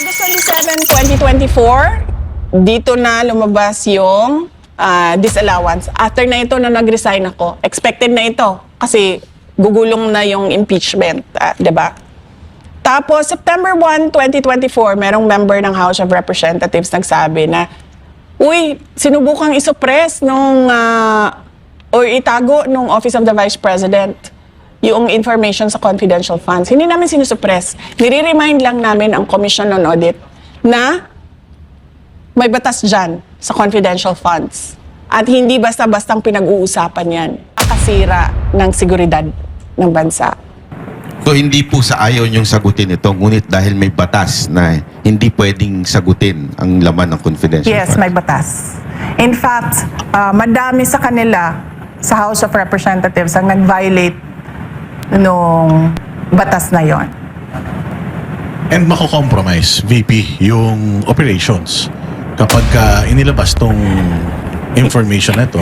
August 27, 2024, dito na lumabas yung disallowance. After na ito na nag-resign ako, expected na ito kasi gugulong na yung impeachment, 'di ba? Tapos September 1, 2024, merong member ng House of Representatives nagsabi na, uy, sinubukang isuppress nung or itago nung Office of the Vice President yung information sa confidential funds. Hindi namin sinusuppress. Nire-remind lang namin ang Commission on Audit na may batas dyan sa confidential funds. At hindi basta-bastang pinag-uusapan yan. Kasira ng seguridad ng bansa. So hindi po sa ayaw niyong sagutin ito, ngunit dahil may batas na hindi pwedeng sagutin ang laman ng confidential Yes, funds. may batas. In fact, madami sa kanila sa House of Representatives ang nag-violate nung batas na yon. And mako-compromise, VP, yung operations kapag inilabas tong information na ito.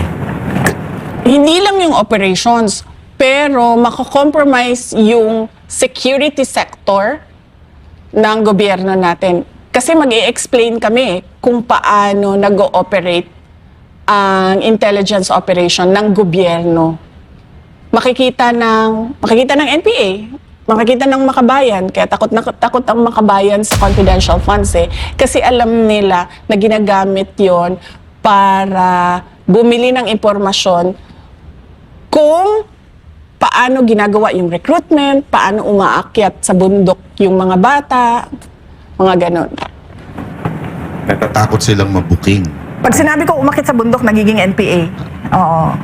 Hindi lang yung operations, pero mako-compromise yung security sector ng gobyerno natin. Kasi mag-i-explain kami kung paano nag-ooperate ang intelligence operation ng gobyerno. Makikita ng NPA, makikita ng makabayan, kaya takot ang makabayan sa confidential funds kasi alam nila na ginagamit yon para bumili ng impormasyon kung paano ginagawa yung recruitment, paano umaakyat sa bundok yung mga bata, mga ganon. Natatakot silang mabuking. Pag sinabi ko umakit sa bundok, nagiging NPA. Oo.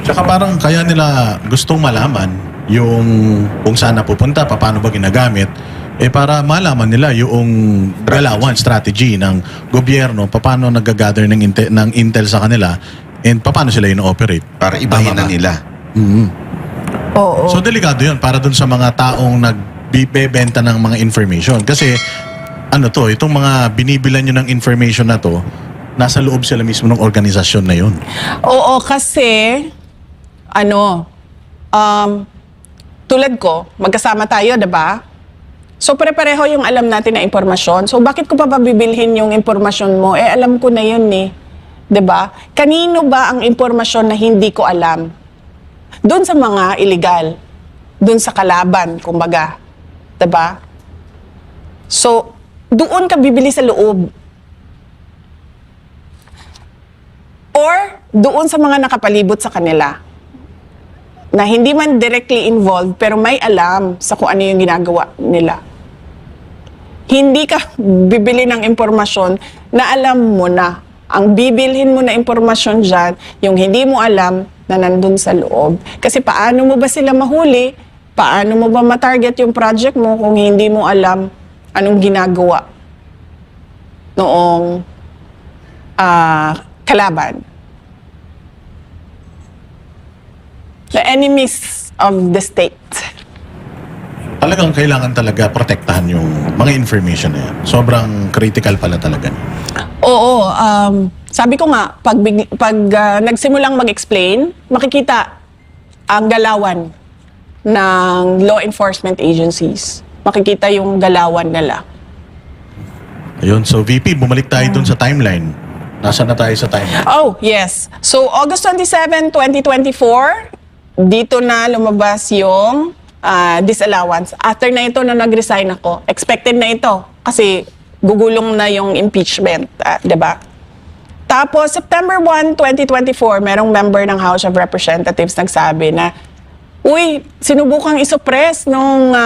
Tsaka parang kaya nila gustong malaman yung kung saan napupunta, paano ba ginagamit, para malaman nila yung galawan, strategy ng gobyerno, paano nag-gather ng intel sa kanila, and paano sila ino-operate. Para ibahin na nila. Oo. So delikado yun para dun sa mga taong nagbibenta ng mga information. Kasi itong mga binibilan nyo ng information na to, nasa loob sila mismo ng organisasyon na yun. Oo, kasi tulad ko, magkasama tayo, 'di ba? So pare-pareho yung alam natin na impormasyon. So bakit ko pa bibilhin yung impormasyon mo? Alam ko na yun 'di ba? Kanino ba ang impormasyon na hindi ko alam? Doon sa mga illegal, doon sa kalaban, kumbaga, 'di ba? So doon ka bibili sa loob. Or doon sa mga nakapalibot sa kanila na hindi man directly involved pero may alam sa kung ano yung ginagawa nila. Hindi ka bibili ng impormasyon na alam mo na. Ang bibilhin mo na impormasyon dyan, yung hindi mo alam na nandun sa loob. Kasi paano mo ba sila mahuli? Paano mo ba matarget yung project mo kung hindi mo alam anong ginagawa noong kalaban? The enemies of the state. Talagang kailangan talaga protektahan yung mga information na yan. Sobrang critical pala talaga. Oo, sabi ko nga, pag nagsimulang mag-explain, makikita ang galawan ng law enforcement agencies. Makikita yung galawan nila. Ayun, so VP, bumalik tayo dun sa timeline. Nasaan na tayo sa timeline? Oh, yes. So, August 27, 2024, dito na lumabas yung disallowance. After na ito na nag-resign ako, expected na ito kasi gugulong na yung impeachment, 'di ba? Tapos September 1, 2024, merong member ng House of Representatives nagsabi na, uy, sinubukang isuppress nung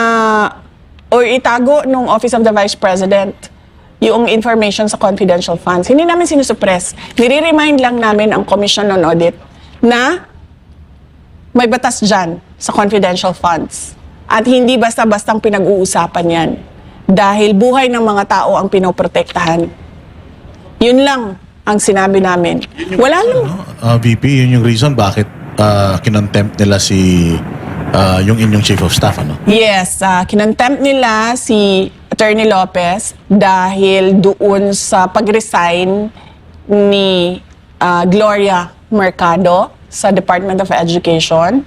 or itago nung Office of the Vice President yung information sa confidential funds. Hindi namin sinusuppress. Nire-remind lang namin ang Commission on Audit na may batas dyan sa confidential funds. At hindi basta-bastang pinag-uusapan yan. Dahil buhay ng mga tao ang pinoprotektahan. Yun lang ang sinabi namin. Wala lang. VP, yun yung reason bakit kinontempt nila yung inyong Chief of Staff, ano? Yes, kinontempt nila si Attorney Lopez dahil doon sa pag-resign ni Gloria Mercado sa Department of Education,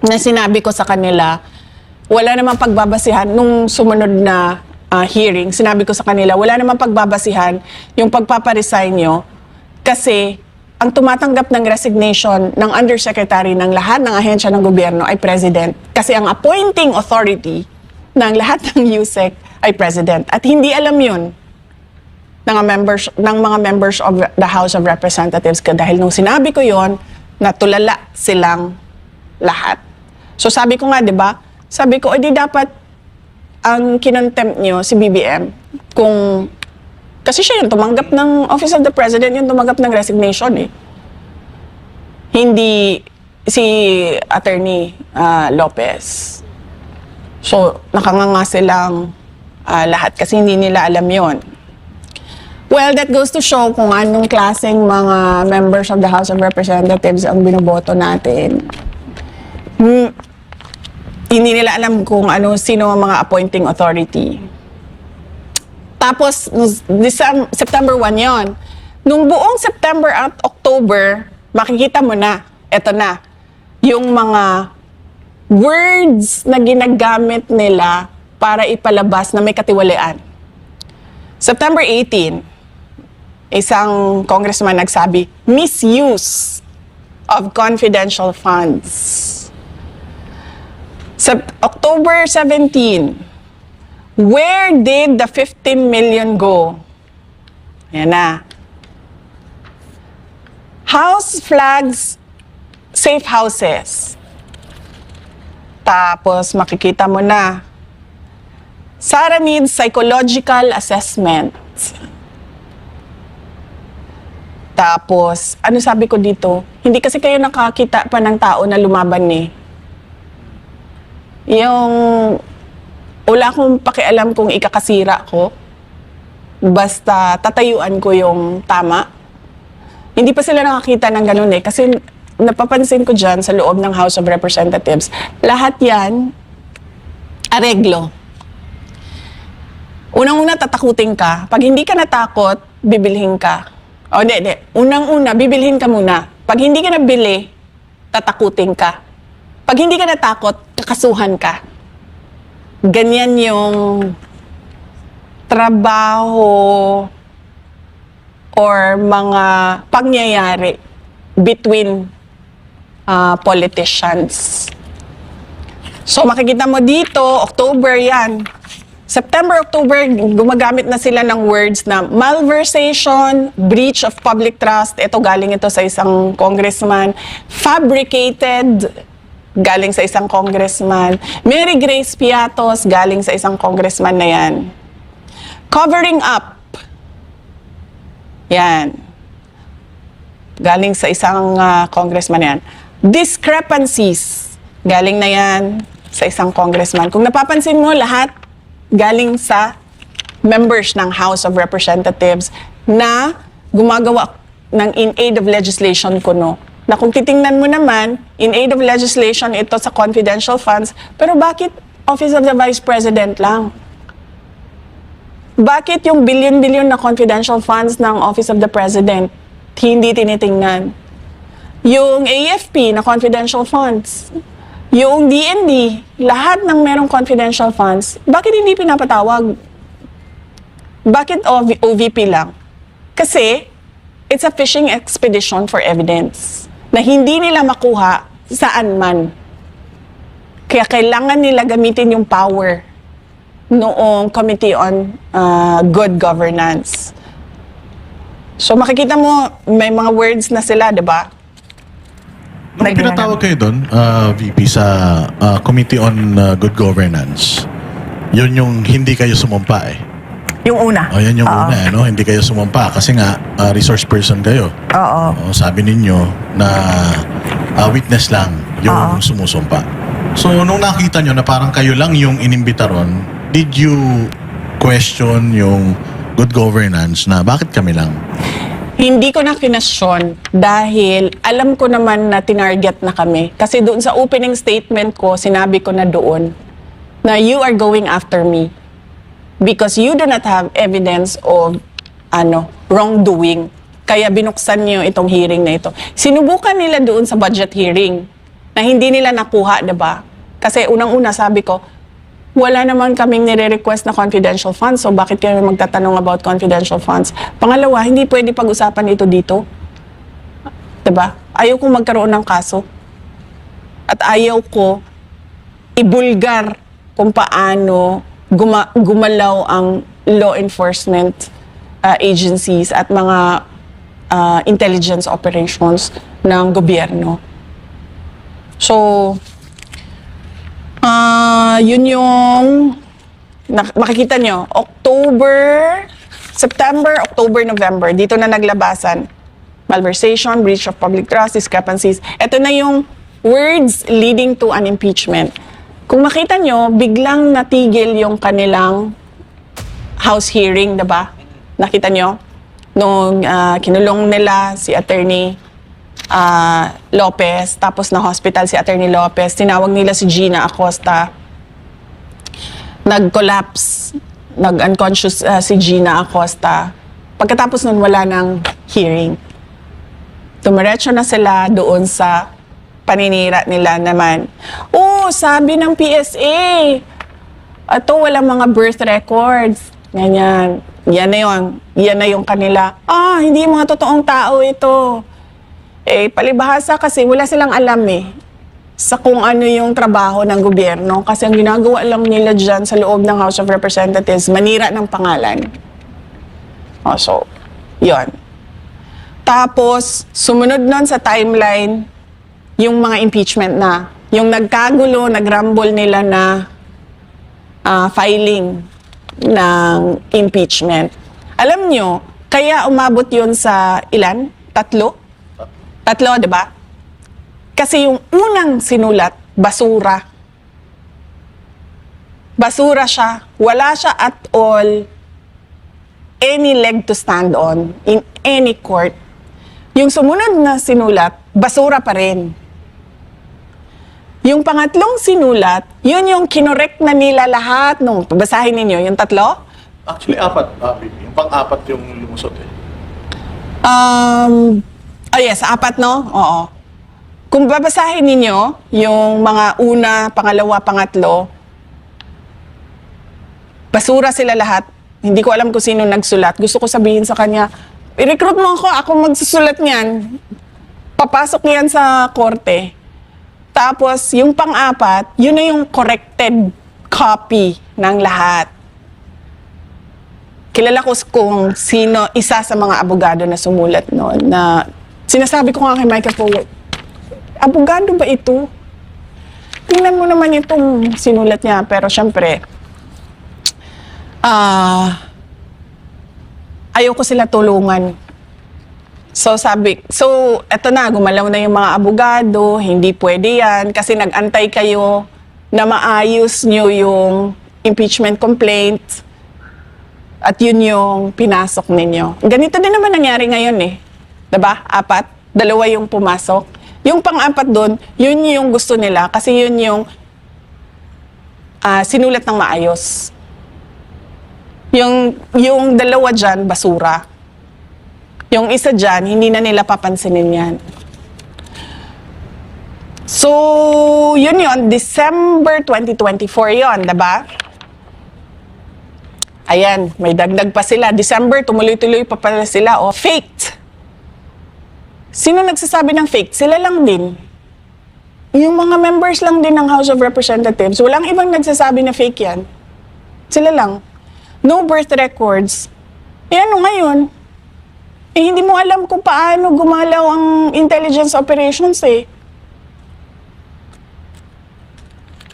na sinabi ko sa kanila, wala namang pagbabasihan nung sumunod na hearing, sinabi ko sa kanila, wala namang pagbabasihan yung pagpaparesign nyo kasi ang tumatanggap ng resignation ng undersecretary ng lahat ng ahensya ng gobyerno ay president. Kasi ang appointing authority ng lahat ng USEC ay president. At hindi alam yun ng mga members of the House of Representatives. Dahil nung sinabi ko yon, natulala silang lahat. So sabi ko nga, di ba? Sabi ko, di dapat ang kinontempt nyo si BBM kasi siya yung tumanggap ng Office of the President, yung tumanggap ng resignation eh. Hindi si Attorney Lopez. So, nakanganga silang lahat kasi hindi nila alam yon. Well, that goes to show kung anong klaseng mga members of the House of Representatives ang binoboto natin. Hindi nila alam kung sino ang mga appointing authority. Tapos, September 1 yon. Nung buong September at October, makikita mo na, eto na, yung mga words na ginagamit nila para ipalabas na may katiwalian. September 18, isang congressman nagsabi, misuse of confidential funds. October 17, where did the 15 million go? Yan na. House flags, safe houses. Tapos makikita mo na, Sara needs psychological assessment. Tapos, ano sabi ko dito? Hindi kasi kayo nakakita pa ng tao na lumaban eh. Yung wala akong pakialam kung ikakasira ko, basta tatayuan ko yung tama. Hindi pa sila nakakita ng ganun eh. Kasi napapansin ko dyan sa loob ng House of Representatives, lahat yan, areglo. Unang-una, tatakutin ka. Pag hindi ka natakot, bibilhin ka. O, hindi. Unang-una, bibilhin ka muna. Pag hindi ka nabili, tatakutin ka. Pag hindi ka natakot, kakasuhan ka. Ganyan yung trabaho or mga pangyayari between politicians. So makikita mo dito, October yan. September, October, gumagamit na sila ng words na malversation, breach of public trust. Ito, galing ito sa isang congressman. Fabricated, galing sa isang congressman. Mary Grace Piatos, galing sa isang congressman na yan. Covering up. Yan. Galing sa isang congressman yan. Discrepancies. Galing na yan sa isang congressman. Kung napapansin mo, lahat galing sa members ng House of Representatives na gumagawa ng in aid of legislation kuno. Na kung titingnan mo naman, in aid of legislation ito sa confidential funds, pero bakit Office of the Vice President lang? Bakit yung billion-billion na confidential funds ng Office of the President hindi tinitingnan? Yung AFP na confidential funds, yung DND, lahat ng merong confidential funds, bakit hindi pinapatawag? Bakit OVP lang? Kasi it's a fishing expedition for evidence na hindi nila makuha saan man. Kaya kailangan nila gamitin yung power noong Committee on Good Governance. So makikita mo, may mga words na sila, di ba? Nung pinatawag kayo doon, VP, sa Committee on Good Governance, yun yung hindi kayo sumumpa eh. Yung una. O, yan yung una eh, no? Hindi kayo sumumpa kasi nga resource person kayo. Oo. O, sabi ninyo na witness lang yung sumusumpa. So, nung nakita nyo na parang kayo lang yung inimbita ron, did you question yung good governance na bakit kami lang? Hindi ko na kinasyon dahil alam ko naman na tinarget na kami. Kasi doon sa opening statement ko, sinabi ko na doon na you are going after me because you do not have evidence of wrongdoing. Kaya binuksan niyo itong hearing na ito. Sinubukan nila doon sa budget hearing na hindi nila nakuha, diba? Kasi unang-una sabi ko, wala naman kaming nire-request na confidential funds. So bakit kami magtatanong about confidential funds? Pangalawa, hindi pwede pag-usapan ito dito. Diba? Ayaw kong magkaroon ng kaso. At ayaw ko ibulgar kung paano gumalaw ang law enforcement agencies at mga intelligence operations ng gobyerno. So, yun yung makikita nyo. September, October, November. Dito na naglabasan. Malversation, breach of public trust, discrepancies. Ito na yung words leading to an impeachment. Kung makita nyo, biglang natigil yung kanilang House hearing, diba? Nakita nyo? Nung kinulong nila si Attorney Lopez, tapos na hospital si Attorney Lopez, tinawag nila si Gina Acosta. Nag-collapse, nag-unconscious si Gina Acosta. Pagkatapos nun, wala ng hearing. Tumiretso na sila doon sa paninira nila naman. Sabi ng PSA, ito walang mga birth records. Ganyan. Yan na yung kanila. Hindi mga totoong tao ito. Palibhasa kasi wala silang alam sa kung ano yung trabaho ng gobyerno. Kasi ang ginagawa lang nila dyan sa loob ng House of Representatives, manira ng pangalan. So, yun. Tapos, sumunod nun sa timeline, yung mga impeachment na. Yung nagkagulo, nagrumble nila na filing ng impeachment. Alam nyo, kaya umabot yun sa ilan? 3? 3, di ba? Kasi yung unang sinulat, basura. Basura siya. Wala siya at all any leg to stand on in any court. Yung sumunod na sinulat, basura pa rin. Yung pangatlong sinulat, yun yung kinorek na nila lahat nung basahin ninyo, yung 3. Actually, 4. Yung pang-4 yung lumusot Yes, 4, no? Oo. Kung babasahin ninyo, yung mga una, pangalawa, pangatlo, basura sila lahat. Hindi ko alam kung sino nagsulat. Gusto ko sabihin sa kanya, i-recruit mo ako magsusulat niyan. Papasok yan sa korte. Tapos, yung pang-4, yun na yung corrected copy ng lahat. Kilala ko kung sino, isa sa mga abogado na sumulat noon, na sinasabi ko nga kay Michael Powell, abogado ba ito? Tingnan mo naman itong sinulat niya, pero syempre, ayaw ko sila tulungan. So eto na, gumalaw na yung mga abogado, hindi pwede yan kasi nag-antay kayo na maayos nyo yung impeachment complaint at yun yung pinasok ninyo. Ganito din naman nangyari ngayon Diba? 4, 2 yung pumasok. Yung pang-4 doon, yun yung gusto nila kasi yun yung sinulat ng maayos. Yung 2 dyan, basura. Yung isa dyan, hindi na nila papansinin yan. So, yun, December 2024 yun, diba? Ayan, may dagdag pa sila. December, tumuloy-tuloy pa pala sila. Faked. Sino nagsasabi ng fake? Sila lang din. Yung mga members lang din ng House of Representatives. Walang ibang nagsasabi na fake yan. Sila lang. No birth records. Ano ngayon? Hindi mo alam kung paano gumalaw ang intelligence operations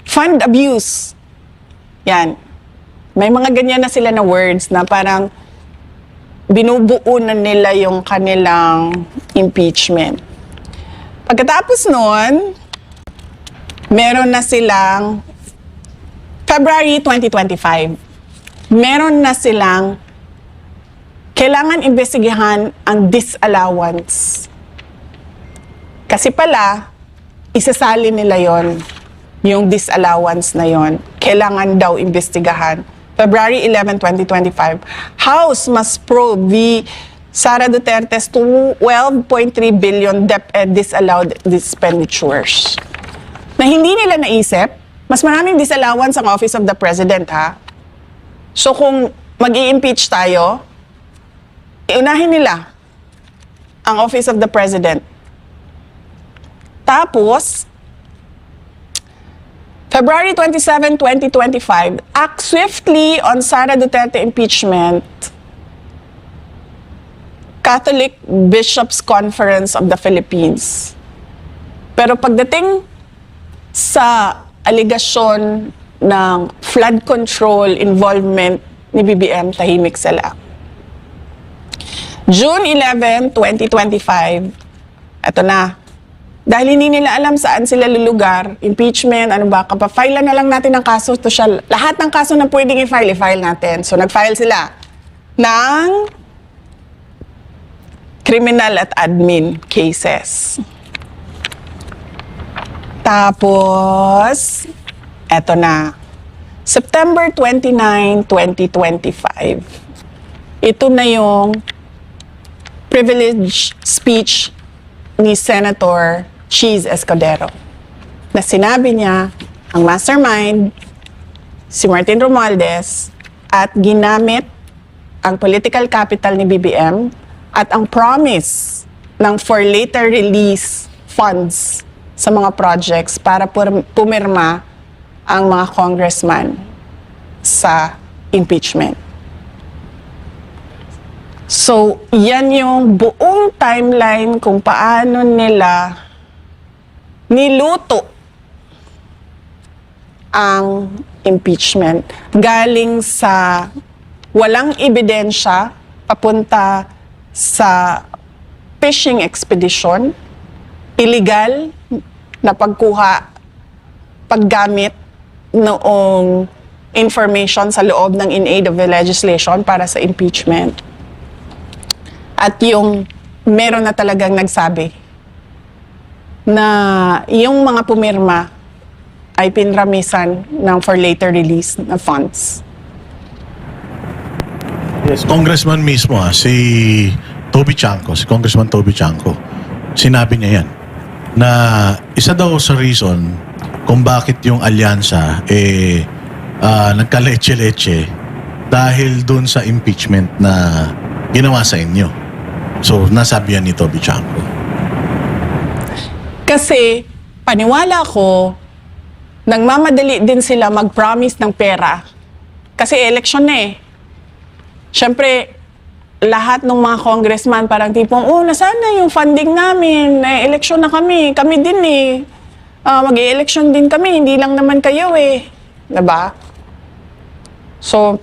Fund abuse. Yan. May mga ganyan na sila na words na parang binubuo na nila yung kanilang impeachment. Pagkatapos nun, meron na silang February 2025. Meron na silang kailangan imbestigahan ang disallowance. Kasi pala, isasali nila yon, yung disallowance na yon. Kailangan daw imbestigahan. February 11, 2025, House must probe the Sara Duterte's 12.3 billion DepEd disallowed expenditures. Na hindi nila naisip, Mas maraming disallowance ang Office of the President, ha? So kung mag-i-impeach tayo, iunahin nila ang Office of the President. Tapos, February 27, 2025, act swiftly on Sara Duterte impeachment. Catholic Bishops Conference of the Philippines. Pero pagdating sa aligasyon ng flood control involvement ni BBM, tahimik sila. June 11, 2025, eto na. Dahil hindi nila alam saan sila lulugar, impeachment, ano ba, kapafile na lang natin ang kaso. To siya, lahat ng kaso na pwedeng i-file natin. So nag-file sila ng criminal at admin cases. Tapos, eto na. September 29, 2025. Ito na yung privilege speech ni Senator Cheese Escudero na sinabi niya ang mastermind, si Martin Romualdez, at ginamit ang political capital ni BBM at ang promise ng for later release funds sa mga projects para pumirma ang mga congressman sa impeachment. So, yan yung buong timeline kung paano nila niluto ang impeachment. Galing sa walang ebidensya papunta sa fishing expedition, illegal na paggamit noong information sa loob ng in aid of the legislation para sa impeachment. At yung meron na talagang nagsabi na yung mga pumirma ay pinramisan ng for later release na funds. Yes, Congressman mismo, si Congressman Toby Chanco, sinabi niya yan, na isa daw sa reason kung bakit yung alyansa nagka-leche-leche dahil dun sa impeachment na ginawa sa inyo. So, nasabi yan ni Toby Chanco. Kasi, paniwala ko, nagmamadali din sila mag-promise ng pera. Kasi election na eh. Siyempre, lahat ng mga congressman parang tipong, nasaan na yung funding namin? Election na kami. Kami din eh. Mag-i-election din kami. Hindi lang naman kayo eh. Diba? So,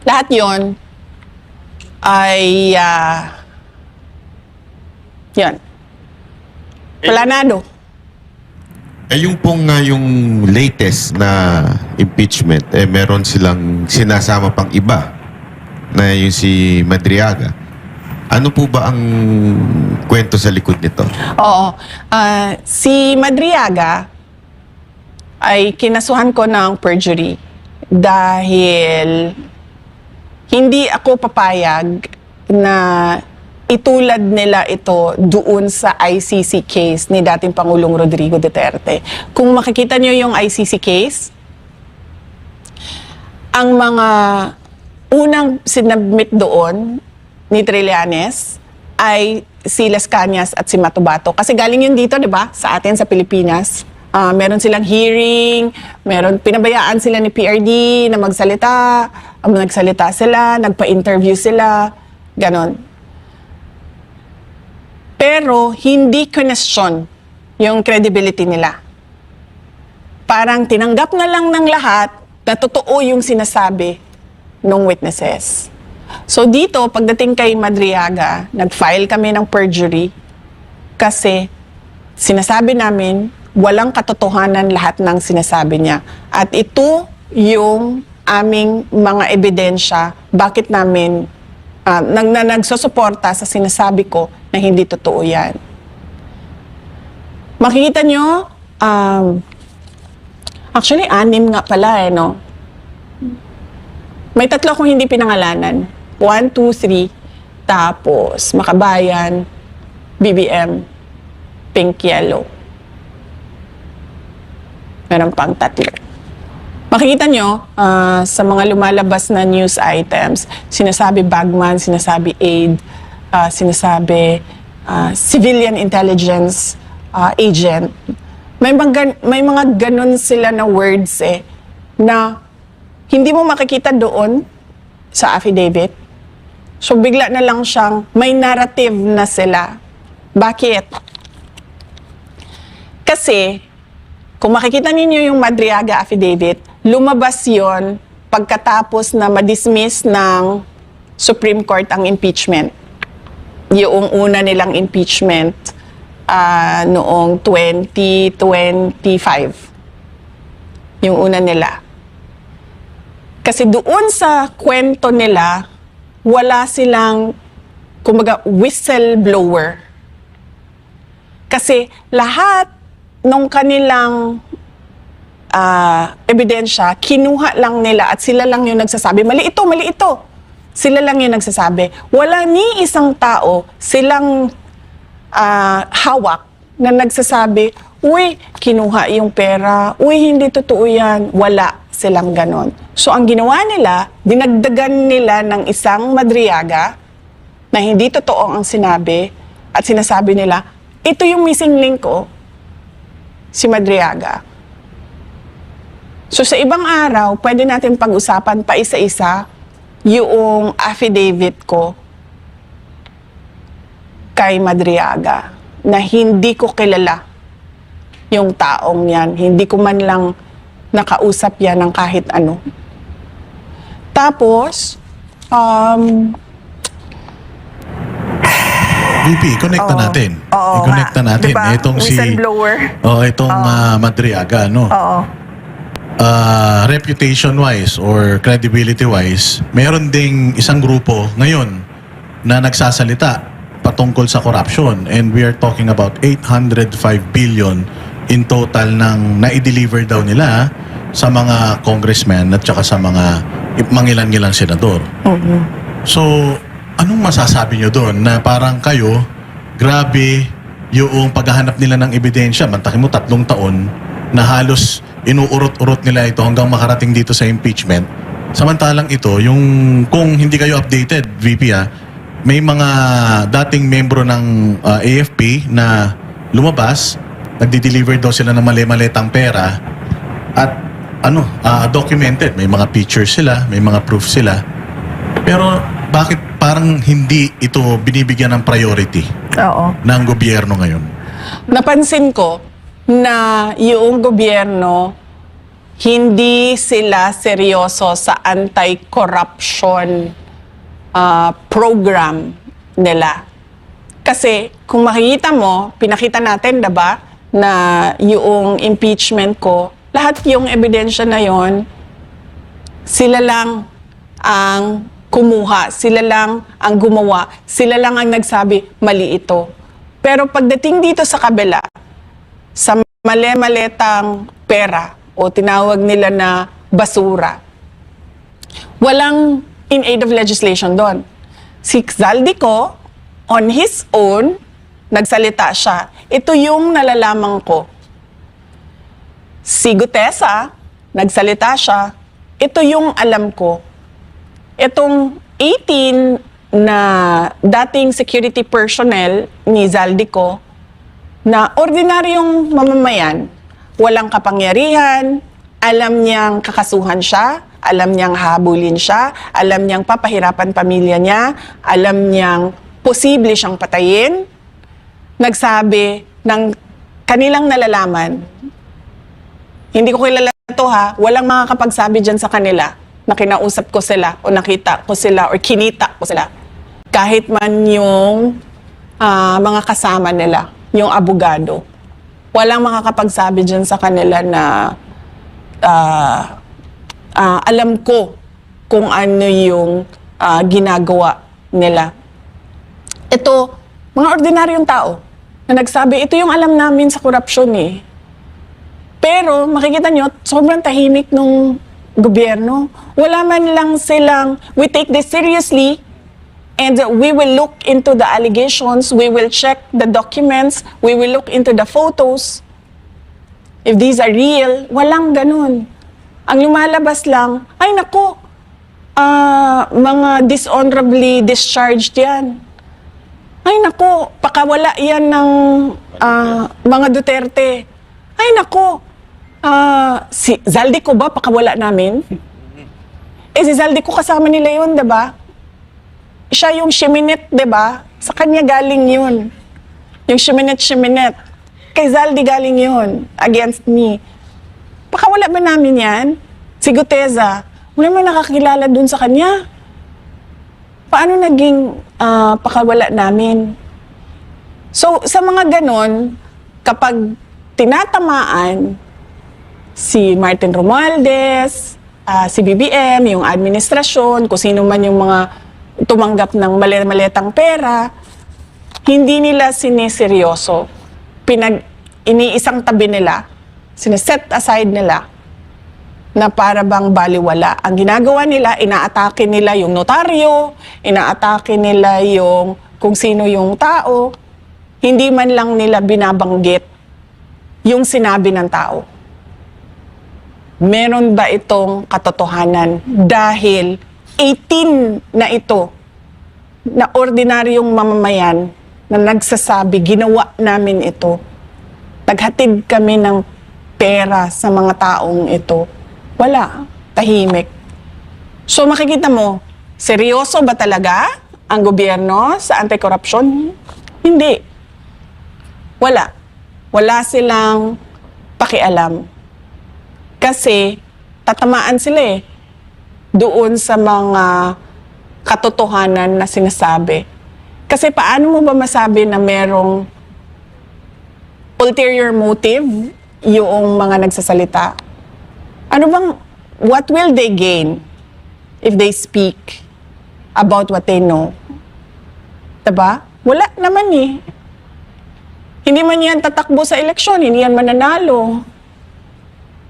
lahat yon ay yan. Planado. Yung pong yung latest na impeachment, meron silang sinasama pang iba na yung si Madriaga. Ano po ba ang kwento sa likod nito? Oo. Si Madriaga ay kinasuhan ko ng perjury dahil hindi ako papayag na itulad nila ito doon sa ICC case ni dating Pangulong Rodrigo Duterte. Kung makikita nyo yung ICC case, ang mga unang sinabmit doon ni Trillanes ay si Las Cañas at si Matubato. Kasi galing yun dito, di ba? Sa atin, sa Pilipinas. Meron silang hearing, pinabayaan sila ni PRD na magsalita, nagsalita sila, nagpa-interview sila, ganon. Pero hindi question yung credibility nila. Parang tinanggap na lang ng lahat na totoo yung sinasabi ng witnesses. So dito, pagdating kay Madriaga, nag-file kami ng perjury kasi sinasabi namin walang katotohanan lahat ng sinasabi niya. At ito yung aming mga ebidensya bakit namin nagsusuporta sa sinasabi ko na hindi totoo yan. Makikita nyo, actually 6 nga pala no? May 3 akong hindi pinangalanan. 1, 2, 3, tapos Makabayan, BBM, Pink Yellow. Meron pang 3. Makikita nyo sa mga lumalabas na news items, sinasabi bagman, sinasabi aid, sinasabi civilian intelligence agent. May mga ganun sila na words na hindi mo makikita doon sa affidavit. So bigla na lang siyang may narrative na sila. Bakit? Kasi kung makikita ninyo yung Madriaga affidavit, lumabas yon pagkatapos na ma-dismiss ng Supreme Court ang impeachment. Yung una nilang impeachment noong 2025. Yung una nila. Kasi doon sa kwento nila, wala silang, kumbaga, whistleblower. Kasi lahat nung kanilang ebidensya, kinuha lang nila at sila lang yung nagsasabi, mali ito, mali ito. Sila lang yung nagsasabi. Wala ni isang tao silang hawak na nagsasabi, uy, kinuha yung pera, uy, hindi totoo yan. Wala silang ganon. So, ang ginawa nila, dinagdagan nila ng isang Madriaga na hindi totoo ang sinabi at sinasabi nila, ito yung missing link ko, si Madriaga. So, sa ibang araw, pwede natin pag-usapan pa isa-isa yung affidavit ko kay Madriaga na hindi ko kilala yung taong yan. Hindi ko man lang nakausap yan ng kahit ano. Tapos, VP, connect na natin. Oo I-connect nga. na natin. Diba? Itong Whistleblower. itong Madriaga, no? Oo. Reputation-wise or credibility-wise, meron ding isang grupo ngayon na nagsasalita patungkol sa corruption, and we are talking about 805 billion in total ng na-deliver daw nila sa mga congressmen at saka sa mga mangilan-ngilang senador. So, anong masasabi nyo doon na parang kayo, grabe yung paghahanap nila ng ebidensya, mantakin mo 3 taon na halos inuurot-urot nila ito hanggang makarating dito sa impeachment. Samantalang ito, yung kung hindi kayo updated, VP, may mga dating membro ng AFP na lumabas, nagdi-deliver daw sila ng mali-maletang pera at documented. May mga pictures sila, may mga proof sila. Pero bakit parang hindi ito binibigyan ng priority Oo. ng gobyerno ngayon? napansin ko na yung gobyerno hindi sila seryoso sa anti-corruption program nila. Kasi kung makikita mo, pinakita natin, diba, na yung impeachment ko, lahat yung ebidensya na yon, sila lang ang kumuha, sila lang ang gumawa, sila lang ang nagsabi, mali ito. Pero pagdating dito sa kabila, sa mali-maletang pera o tinawag nila na basura, walang in aid of legislation doon. Si Zaldico, on his own, nagsalita siya. Ito yung nalalaman ko. Si Gutesa, nagsalita siya. Ito yung alam ko. Itong 18 na dating security personnel ni Zaldico na ordinaryong mamamayan, walang kapangyarihan, alam niyang kakasuhan siya, alam niyang habulin siya, alam niyang papahirapan pamilya niya, alam niyang posible siyang patayin, nagsabi ng kanilang nalalaman. Hindi ko kilala ito walang makakapagsabi dyan sa kanila na kinausap ko sila o nakita ko sila o kinita ko sila. Kahit man yung mga kasama nila, yung abogado. Walang makakapagsabi dyan sa kanila na alam ko kung ano yung ginagawa nila. Ito, mga ordinaryong tao na nagsabi, ito yung alam namin sa korupsyon eh. Pero makikita nyo, sobrang tahimik nung gobyerno. Wala man lang silang, we take this seriously and we will look into the allegations, we will check the documents, we will look into the photos. if these are real, walang ganun. Ang lumalabas lang, ay nako, mga dishonorably discharged yan. Ay nako, pakawala yan ng mga Duterte. Ay nako, si Zaldico ba pakawala namin? Si Zaldico kasama nila yun, diba? Siya yung Shiminet, diba? Sa kanya galing yun. Yung Shiminet. Kay Zaldi galing yun, against me. Pakawala ba namin yan? Si Guteza, wala man nakakilala dun sa kanya. Paano naging pakawala namin? So, sa mga ganon, kapag tinatamaan si Martin Romualdez, si BBM, yung administrasyon, kung sino man yung mga tumanggap ng maletang pera, hindi nila siniseryoso. Iniisang tabi nila, sineset aside nila na para bang baliwala. Ang ginagawa nila, inaatake nila yung notaryo, inaatake nila yung kung sino yung tao, hindi man lang nila binabanggit yung sinabi ng tao. Meron ba itong katotohanan? Dahil 18 na ito, na ordinaryong mamamayan na nagsasabi, ginawa namin ito. Naghatid kami ng pera sa mga taong ito. Wala. Tahimik. So makikita mo, seryoso ba talaga ang gobyerno sa anti-corruption? Hindi. Wala. Wala silang pakialam. Kasi tatamaan sila doon sa mga katotohanan na sinasabi. Kasi paano mo ba masabi na merong ulterior motive yung mga nagsasalita? Ano bang, what will they gain if they speak about what they know? Diba? Wala naman Hindi man yan tatakbo sa eleksyon, hindi yan mananalo.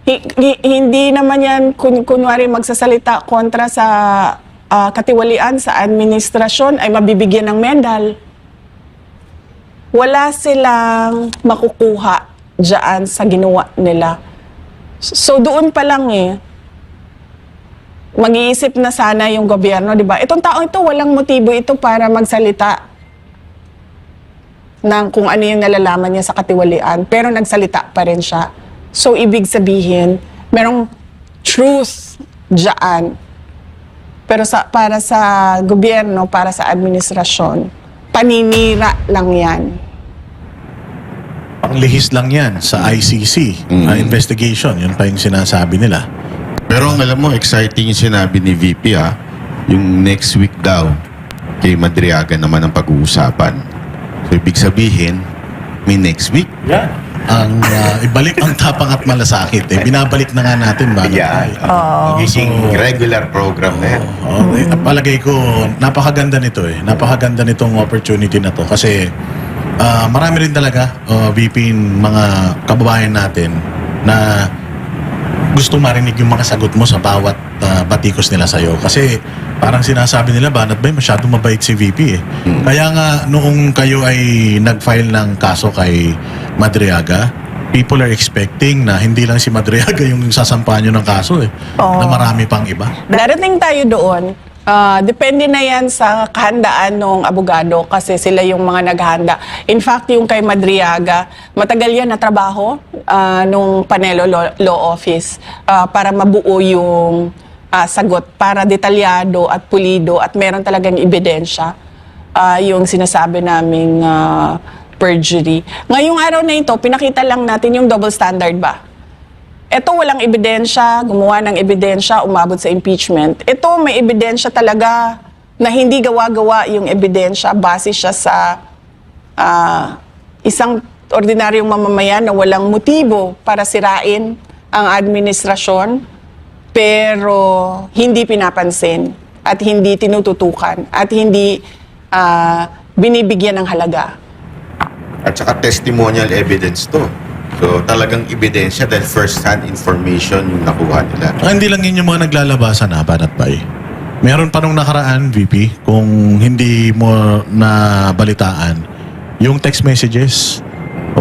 Hindi naman yan kunwari magsasalita kontra sa katiwalian sa administrasyon ay mabibigyan ng medal. Wala silang makukuha dyan sa ginawa nila. So doon pa lang mag-iisip na sana yung gobyerno, di ba? Itong tao ito, walang motibo ito para magsalita ng kung ano yung nalalaman niya sa katiwalian, pero nagsalita pa rin siya. So ibig sabihin, merong truth dyan. Pero para sa gobyerno, para sa administrasyon, paninira lang yan. Panglihis lang yan sa ICC investigation. Yun pa yung sinasabi nila. Pero ang alam mo, exciting yung sinabi ni VP yung next week daw, kay Madriaga naman ang pag-uusapan. So ibig sabihin, may next week. Yeah. Ang ibalik ang tapang at malasakit. Binabalik na nga natin ba? Magiging regular program na yan. Palagay ko, napakaganda nito Napakaganda nitong opportunity na to. Kasi marami rin talaga, VP, mga kababayan natin na gusto marinig yung mga sagot mo sa bawat batikos nila sa'yo. Kasi parang sinasabi nila, Banat Bay, masyadong mabait si VP Kaya nga, noong kayo ay nag-file ng kaso kay Madriaga, people are expecting na hindi lang si Madriaga yung sasampahan nyo ng kaso na marami pang iba. Darating tayo doon. Depende na yan sa kahandaan ng abogado kasi sila yung mga naghahanda. In fact, yung kay Madriaga, matagal yan na trabaho nung Panelo Law Office para mabuo yung sagot, para detalyado at pulido at meron talagang ebidensya yung sinasabi naming perjury. Ngayong araw na ito, pinakita lang natin yung double standard ba? Ito walang ebidensya, gumawa ng ebidensya, umabot sa impeachment. Ito may ebidensya talaga na hindi gawa-gawa yung ebidensya, base siya sa isang ordinaryong mamamayan na walang motibo para sirain ang administrasyon, pero hindi pinapansin at hindi tinututukan at hindi binibigyan ng halaga. At saka testimonial evidence to. So talagang ebidensya dahil first-hand information yung nakuha nila. Hindi lang yun yung mga naglalabasan Banat Bay. Meron pa nung nakaraan, VP, kung hindi mo nabalitaan, yung text messages.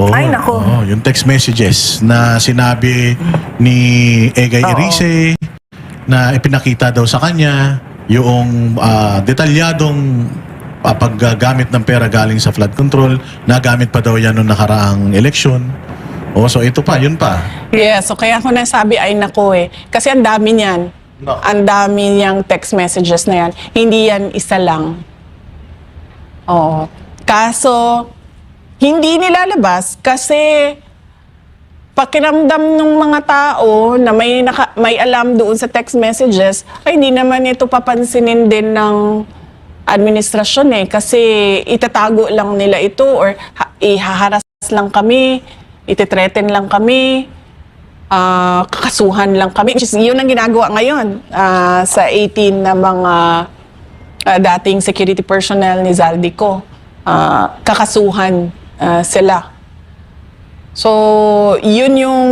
Oo, Ay, naku. oo, yung text messages na sinabi ni Egay Oo. Erice na ipinakita daw sa kanya yung detalyadong paggamit ng pera galing sa flood control, nagamit pa daw yan noong nakaraang eleksyon. Oh, so ito pa, yun pa. Yes, so kaya ko nasabi ay nako eh. Kasi ang dami niyan. No. Ang dami niyang text messages na yan. Hindi yan isa lang. Oo. Kaso, hindi nilalabas kasi pakiramdam ng mga tao na may alam doon sa text messages, ay hindi naman ito papansinin din ng administrasyon eh. Kasi itatago lang nila ito or ihaharas lang kami, ititreten lang kami, kakasuhan lang kami. Which is, yun ang ginagawa ngayon sa 18 na mga dating security personnel ni Zaldico. Kakasuhan sila. So, yun yung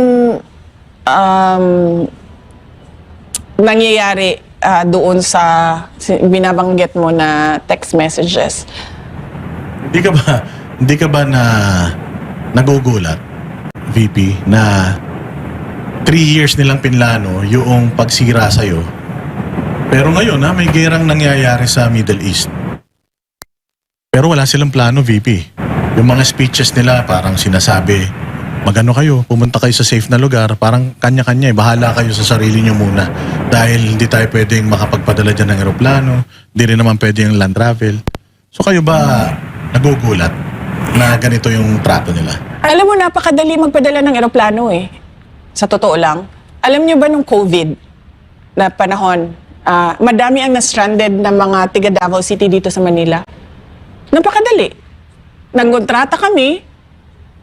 nangyayari doon sa binabanggit mo na text messages. Hindi ka ba na nagugulat, VP, na 3 years nilang pinlano yung pagsira sa'yo? Pero ngayon, may gerang nangyayari sa Middle East. Pero wala silang plano, VP. Yung mga speeches nila parang sinasabi, magano kayo, pumunta kayo sa safe na lugar, parang kanya-kanya, bahala kayo sa sarili nyo muna. Dahil hindi tayo pwedeng makapagpadala dyan ng eroplano, hindi rin naman pwede yung land travel. So kayo ba nagugulat na ganito yung trato nila? Alam mo, napakadali magpadala ng eroplano eh. Sa totoo lang. Alam niyo ba nung COVID na panahon, madami ang na-stranded na mga tiga Davao City dito sa Manila? Napakadali. Nagkontrata kami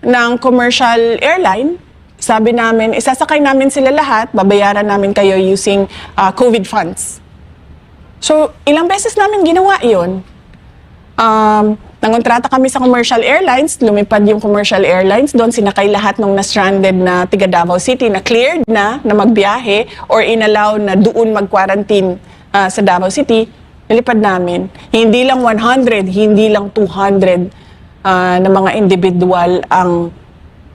ng commercial airline. Sabi namin, isasakay namin sila lahat, babayaran namin kayo using COVID funds. So, ilang beses namin ginawa yun. Nangontrata kami sa commercial airlines, lumipad yung commercial airlines, doon sinakay lahat ng na-stranded na tiga Davao City na cleared na magbiyahe or inallow na doon mag-quarantine sa Davao City, nilipad namin. Hindi lang 100, hindi lang 200 na mga individual ang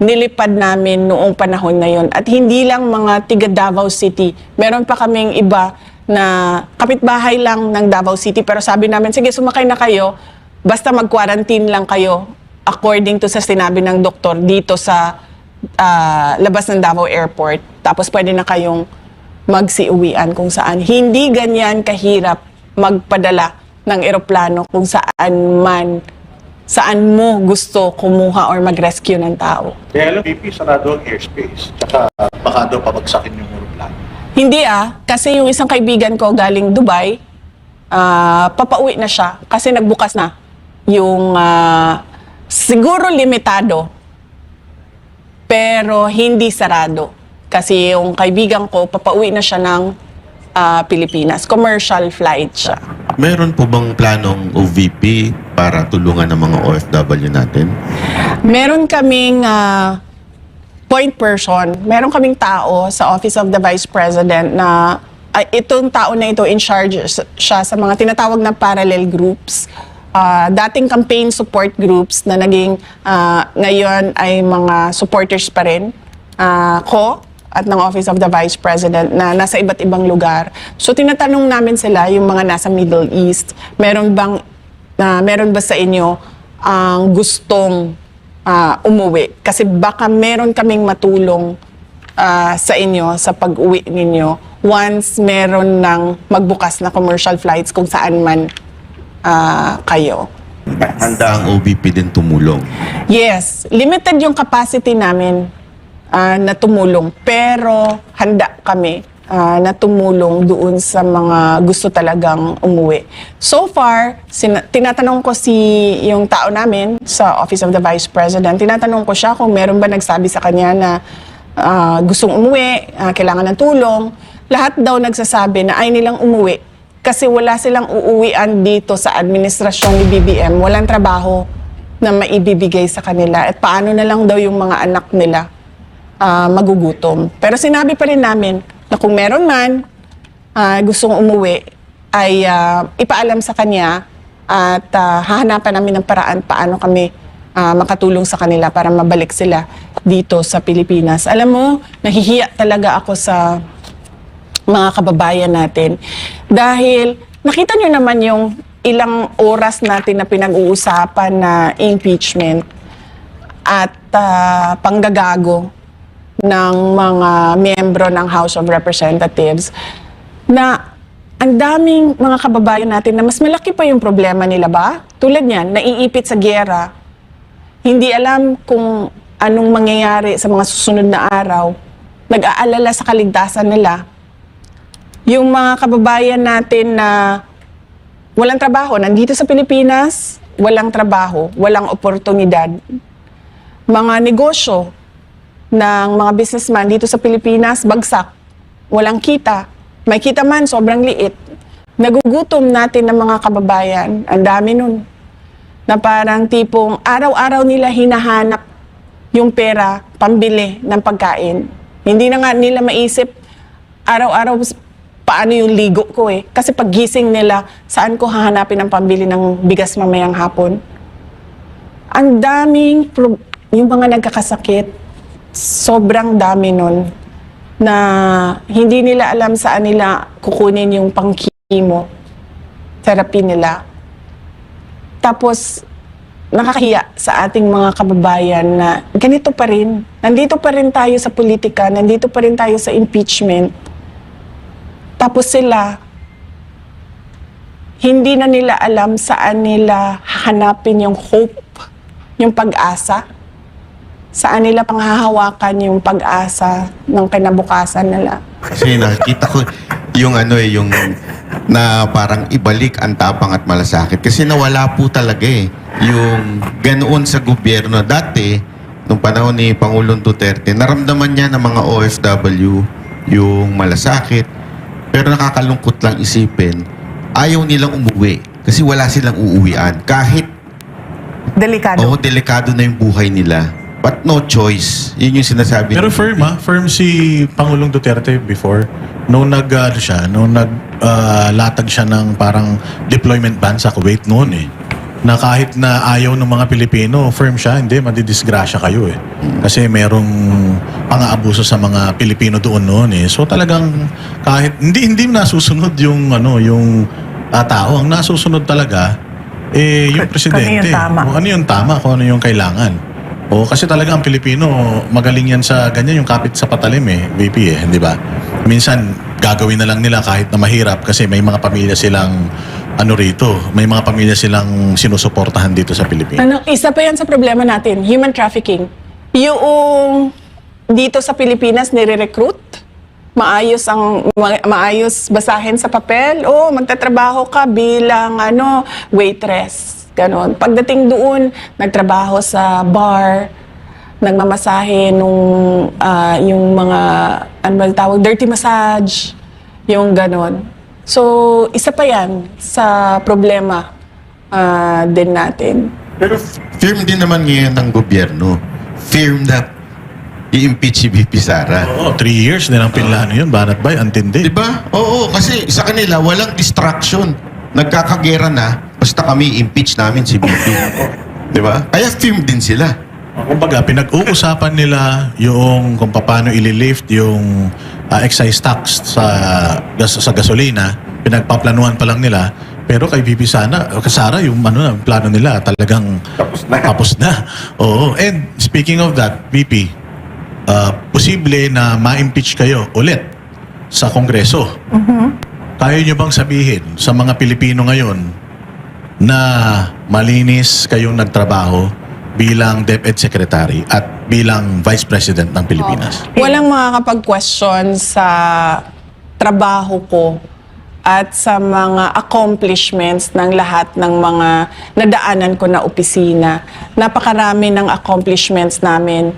nilipad namin noong panahon na yon. At hindi lang mga tiga Davao City, meron pa kaming iba na kapitbahay lang ng Davao City, pero sabi namin, sige, sumakay na kayo, basta mag-quarantine lang kayo according to sa sinabi ng doktor dito sa labas ng Davao Airport. Tapos pwede na kayong magsiuwian kung saan. Hindi ganyan kahirap magpadala ng eroplano kung saan mo gusto kumuha or mag-rescue ng tao. Kaya alam, VP, sarado ang airspace. Tsaka baka daw pabagsakin yung aeroplano. Hindi kasi yung isang kaibigan ko galing Dubai, papauwi na siya kasi nagbukas na yung siguro limitado pero hindi sarado. Kasi yung kaibigan ko, papauwi na siya ng Pilipinas. Commercial flight siya. Meron po bang planong OVP para tulungan ng mga OFW natin? Meron kaming point person, meron kaming tao sa Office of the Vice President na itong tao na ito in charge siya sa mga tinatawag na parallel groups. Dating campaign support groups na naging ngayon ay mga supporters pa rin ko at ng Office of the Vice President na nasa iba't ibang lugar. So tinatanong namin sila, yung mga nasa Middle East, meron ba sa inyo ang gustong umuwi? Kasi baka meron kaming matulong sa inyo sa pag-uwi ninyo once meron ng magbukas na commercial flights kung saan man kayo. Handa ang OVP din tumulong. Yes, limited yung capacity namin na tumulong, pero handa kami na tumulong doon sa mga gusto talagang umuwi. So far, tinatanong ko yung tao namin sa Office of the Vice President, tinatanong ko siya kung meron ba nagsabi sa kanya na gustong umuwi, kailangan ng tulong. Lahat daw nagsasabi na ay nilang umuwi kasi wala silang uuwian dito sa administrasyon ni BBM. Walang trabaho na maibibigay sa kanila. At paano na lang daw yung mga anak nila magugutom. Pero sinabi pa rin namin na kung meron man gustong umuwi, ay ipaalam sa kanya at hahanapan namin ng paraan paano kami makatulong sa kanila para mabalik sila dito sa Pilipinas. Alam mo, nahihiya talaga ako sa mga kababayan natin dahil nakita nyo naman yung ilang oras natin na pinag-uusapan na impeachment at panggagago ng mga miyembro ng House of Representatives na ang daming mga kababayan natin na mas malaki pa yung problema nila ba? Tulad niyan, naiipit sa giyera, hindi alam kung anong mangyayari sa mga susunod na araw, nag-aalala sa kaligtasan nila. Yung mga kababayan natin na walang trabaho, nandito sa Pilipinas, walang trabaho, walang oportunidad. Mga negosyo ng mga businessman dito sa Pilipinas, bagsak, walang kita. May kita man, sobrang liit. Nagugutom natin ng mga kababayan, ang dami nun. Na parang tipong araw-araw nila hinahanap yung pera, pambili ng pagkain. Hindi na nga nila maisip araw-araw paano yung ligo ko eh. Kasi paggising nila, saan ko hahanapin ang pambili ng bigas mamayang hapon? Ang daming, yung mga nagkakasakit, sobrang dami nun na hindi nila alam saan nila kukunin yung pang-chemo therapy nila. Tapos, nakakahiya sa ating mga kababayan na ganito pa rin. Nandito pa rin tayo sa politika, nandito pa rin tayo sa impeachment. Tapos sila, hindi na nila alam saan nila hahanapin yung hope, yung pag-asa. Saan nila panghahawakan yung pag-asa ng kinabukasan nila. Kasi nakikita ko yung yung na parang ibalik ang tapang at malasakit. Kasi nawala po talaga yung ganoon sa gobyerno. Dati, nung panahon ni Pangulong Duterte, naramdaman niya ng mga OFW yung malasakit. Pero nakakalungkot lang isipin, ayaw nilang umuwi. Kasi wala silang uuwian. Kahit Delikado. delikado na yung buhay nila. But no choice. Yun yung sinasabi. Pero ng- firm si Pangulong Duterte before nung naglatag siya ng parang deployment ban sa Kuwait noon na kahit na ayaw ng mga Pilipino, firm siya, hindi, madidisgrasya kayo Kasi merong pang-aabuso sa mga Pilipino doon noon So talagang kahit hindi nasusunod yung tao, ang nasusunod talaga yung presidente. Kung ano yung tama. Kung ano yung tama, kung ano yung kailangan. Kasi talaga ang Pilipino, magaling yan sa ganyan yung kapit sa patalim VP di ba? Minsan, gagawin na lang nila kahit na mahirap kasi may mga pamilya silang may mga pamilya silang sinusuportahan dito sa Pilipinas. Isa pa yan sa problema natin, human trafficking. Yung dito sa Pilipinas nire-recruit, maayos basahin sa papel, magtatrabaho ka bilang waitress. Ganon. Pagdating doon, nagtrabaho sa bar, nagmamasahe yung mga, dirty massage, yung ganon. So, isa pa yan sa problema din natin. Pero firm din naman ngayon ng gobyerno. Firm na i-impeach si VP Sara. 3 years nilang pinlano yun, banat bay, antindi. Diba? Oo, kasi sa kanila walang distraction. Nagkakagera na, basta kami impeach namin si VP. Diba? Kaya firm din sila. Kumbaga, pinag-uusapan nila yung kung paano ililift yung excise tax sa gasolina. Pinagpaplanuhan pa lang nila. Pero kay VP Sara, yung plano nila talagang tapos na. Oo. And speaking of that, VP, posible na ma-impeach kayo ulit sa Kongreso. Kaya nyo bang sabihin sa mga Pilipino ngayon na malinis kayong nagtrabaho bilang DepEd Secretary at bilang Vice President ng Pilipinas? Walang makakapag-question sa trabaho ko at sa mga accomplishments ng lahat ng mga nadaanan ko na opisina. Napakarami ng accomplishments namin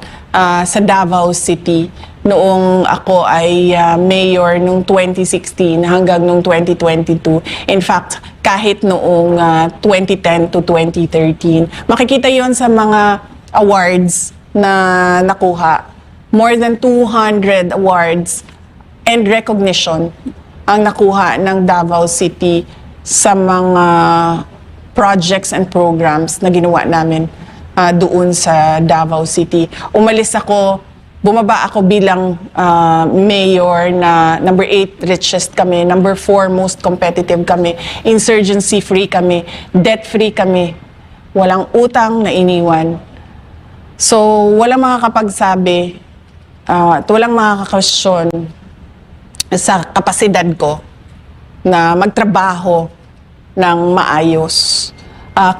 sa Davao City noong ako ay mayor noong 2016 hanggang noong 2022. In fact, kahit noong 2010 to 2013. Makikita yon sa mga awards na nakuha. More than 200 awards and recognition ang nakuha ng Davao City sa mga projects and programs na ginawa namin doon sa Davao City. Bumaba ako bilang mayor na number 8 richest kami, number 4 most competitive kami, insurgency free kami, debt free kami, walang utang na iniwan. So walang makakapagsabi at walang makakakasyon sa kapasidad ko na magtrabaho ng maayos.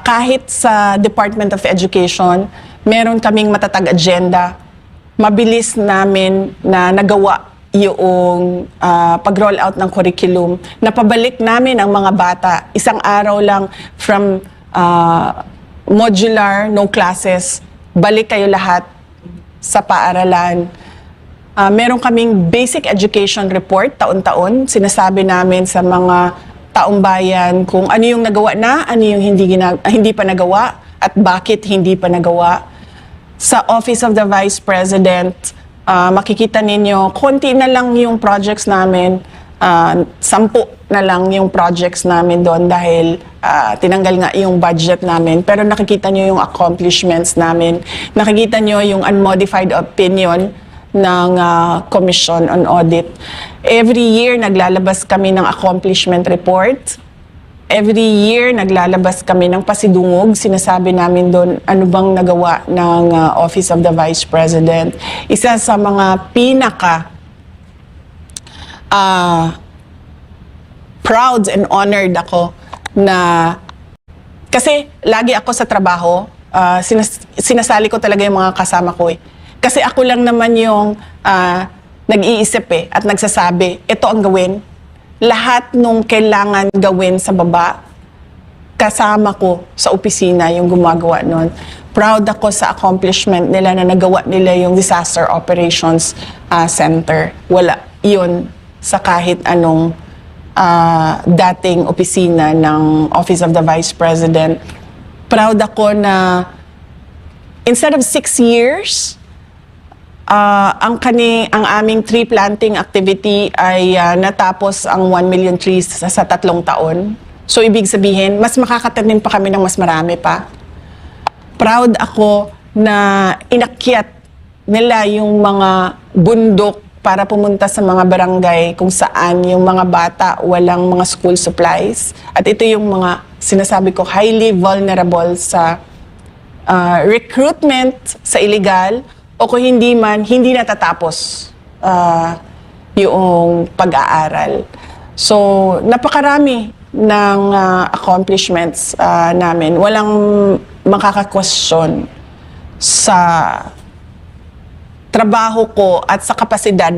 Kahit sa Department of Education, meron kaming matatag agenda. Mabilis namin na nagawa yung pag-roll out ng curriculum. Napabalik namin ang mga bata. Isang araw lang from modular, no classes, balik kayo lahat sa paaralan. Meron kaming basic education report taon-taon. Sinasabi namin sa mga taong bayan kung ano yung nagawa na, ano yung hindi pa nagawa, at bakit hindi pa nagawa. Sa Office of the Vice President, makikita ninyo, konti na lang yung projects namin, 10 na lang yung projects namin doon dahil tinanggal nga yung budget namin. Pero nakikita nyo yung accomplishments namin. Nakikita nyo yung unmodified opinion ng Commission on Audit. Every year, naglalabas kami ng accomplishment report. Every year, naglalabas kami ng pasidungog. Sinasabi namin doon ano bang nagawa ng Office of the Vice President. Isa sa mga pinaka proud and honored ako na kasi lagi ako sa trabaho, sinasali ko talaga yung mga kasama ko eh. Kasi ako lang naman yung nag-iisip at nagsasabi, ito ang gawin. Lahat nung kailangan gawin sa baba, kasama ko sa opisina yung gumagawa nun. Proud ako sa accomplishment nila na nagawa nila yung Disaster Operations Center. Wala yun sa kahit anong dating opisina ng Office of the Vice President. Proud ako na instead of 6 years, ang aming tree planting activity ay natapos ang 1 million trees sa 3 taon. So ibig sabihin, mas makakatanim pa kami ng mas marami pa. Proud ako na inakyat nila yung mga bundok para pumunta sa mga barangay kung saan yung mga bata walang mga school supplies. At ito yung mga sinasabi ko, highly vulnerable sa recruitment, sa illegal, o kung hindi man, hindi natatapos yung pag-aaral. So, napakarami ng accomplishments namin. Walang makaka-question sa trabaho ko at sa kapasidad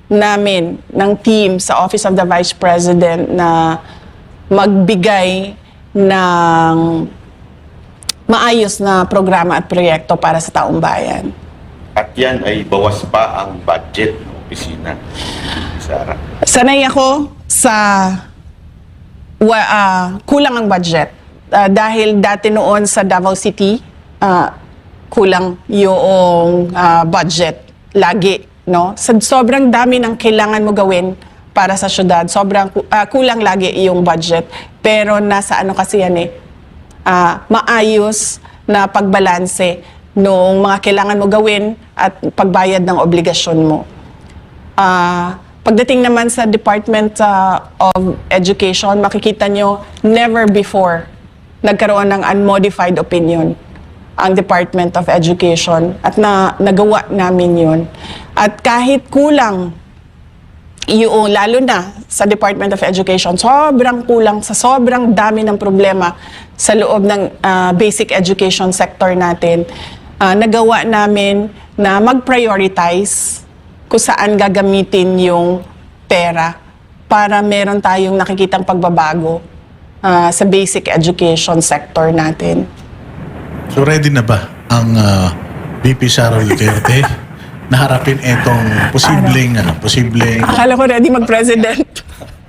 namin ng team sa Office of the Vice President na magbigay ng maayos na programa at proyekto para sa taong bayan. At yan ay bawas pa ang budget ng opisina. Sara. Sanay ako sa kulang ang budget. Dahil dati noon sa Davao City, kulang yung budget lagi, no? Sobrang dami ng kailangan mo gawin para sa syudad. Sobrang kulang lagi yung budget. Pero nasa ano kasi yan maayos na pagbalanse noong mga kailangan mo gawin at pagbayad ng obligasyon mo. Pagdating naman sa Department of Education, makikita nyo, never before nagkaroon ng unmodified opinion ang Department of Education at nagawa namin yun. At kahit kulang yung, lalo na sa Department of Education, sobrang kulang sa sobrang dami ng problema sa loob ng basic education sector natin, nagawa namin na mag-prioritize kung saan gagamitin yung pera para meron tayong nakikitang pagbabago sa basic education sector natin. So ready na ba ang VP Sara Duterte na harapin itong posibleng Akala ko ready mag-president.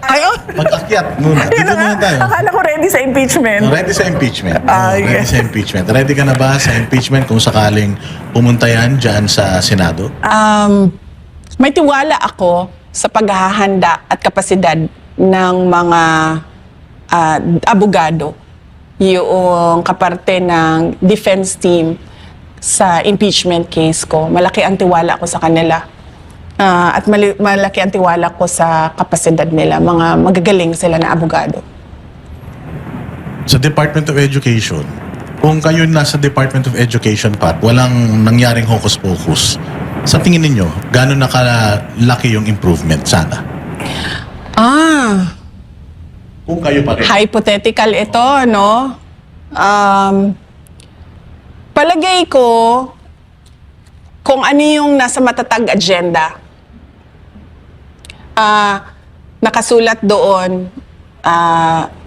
Ayun. mag-akyat muna. Dito muna tayo. Akala ko ready sa impeachment. Ready sa impeachment. Ready yes. sa impeachment. Ready ka na ba sa impeachment kung sakaling pumunta yan dyan sa Senado? May tiwala ako sa paghahanda at kapasidad ng mga abogado yung kaparte ng defense team sa impeachment case ko. Malaki ang tiwala ko sa kanila. At malaki ang tiwala ko sa kapasidad nila. Mga magagaling sila na abogado. Sa Department of Education, kung kayo nasa Department of Education pa, walang nangyaring hocus-pocus, sa tingin ninyo, gano'n nakalaki yung improvement sana? Kung kayo pa rin. Hypothetical ito, no? Palagay ko, kung ano yung nasa matatag agenda, nakasulat doon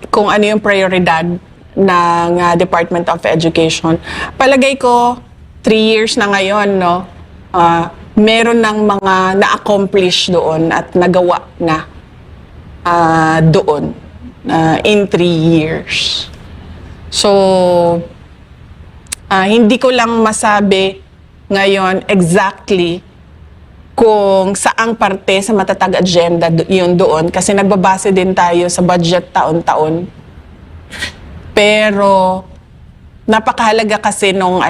kung ano yung prioridad ng Department of Education. Palagay ko, 3 years na ngayon, no? Meron ng mga na-accomplish doon at nagawa na doon in 3 years. So, hindi ko lang masabi ngayon exactly kung saang parte sa matatag agenda yun doon kasi nagbabase din tayo sa budget taon-taon. Pero napakahalaga kasi nung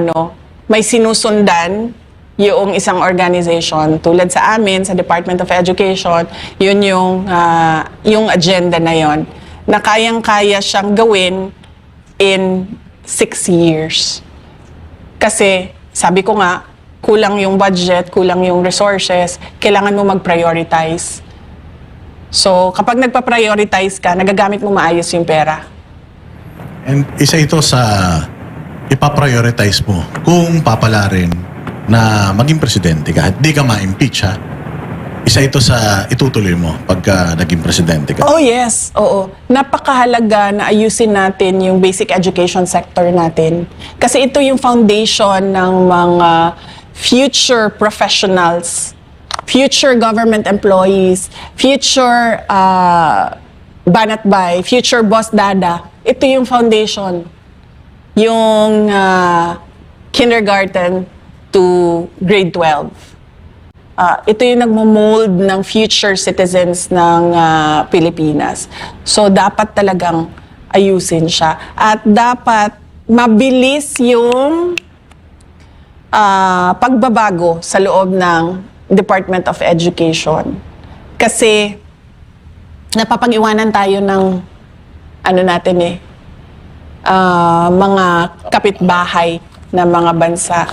may sinusundan yung isang organization tulad sa amin sa Department of Education, yun yung agenda na yon na kayang-kaya siyang gawin in 6 years. Kasi sabi ko nga, kulang yung budget, kulang yung resources, kailangan mo mag-prioritize. So, kapag nagpa-prioritize ka, nagagamit mo maayos yung pera. And isa ito sa ipaprioritize mo kung papalarin na maging presidente ka at di ka ma-impeach, ha? Isa ito sa itutuloy mo pagka naging presidente ka. Oh yes, oo. Napakahalaga na ayusin natin yung basic education sector natin. Kasi ito yung foundation ng mga future professionals, future government employees, future banatbay, future boss dada. Ito yung foundation. Yung kindergarten to grade 12. Ito yung nagmo-mold ng future citizens ng Pilipinas. So, dapat talagang ayusin siya. At dapat mabilis yung pagbabago sa loob ng Department of Education. Kasi, napapag-iwanan tayo ng mga kapitbahay na mga bansa.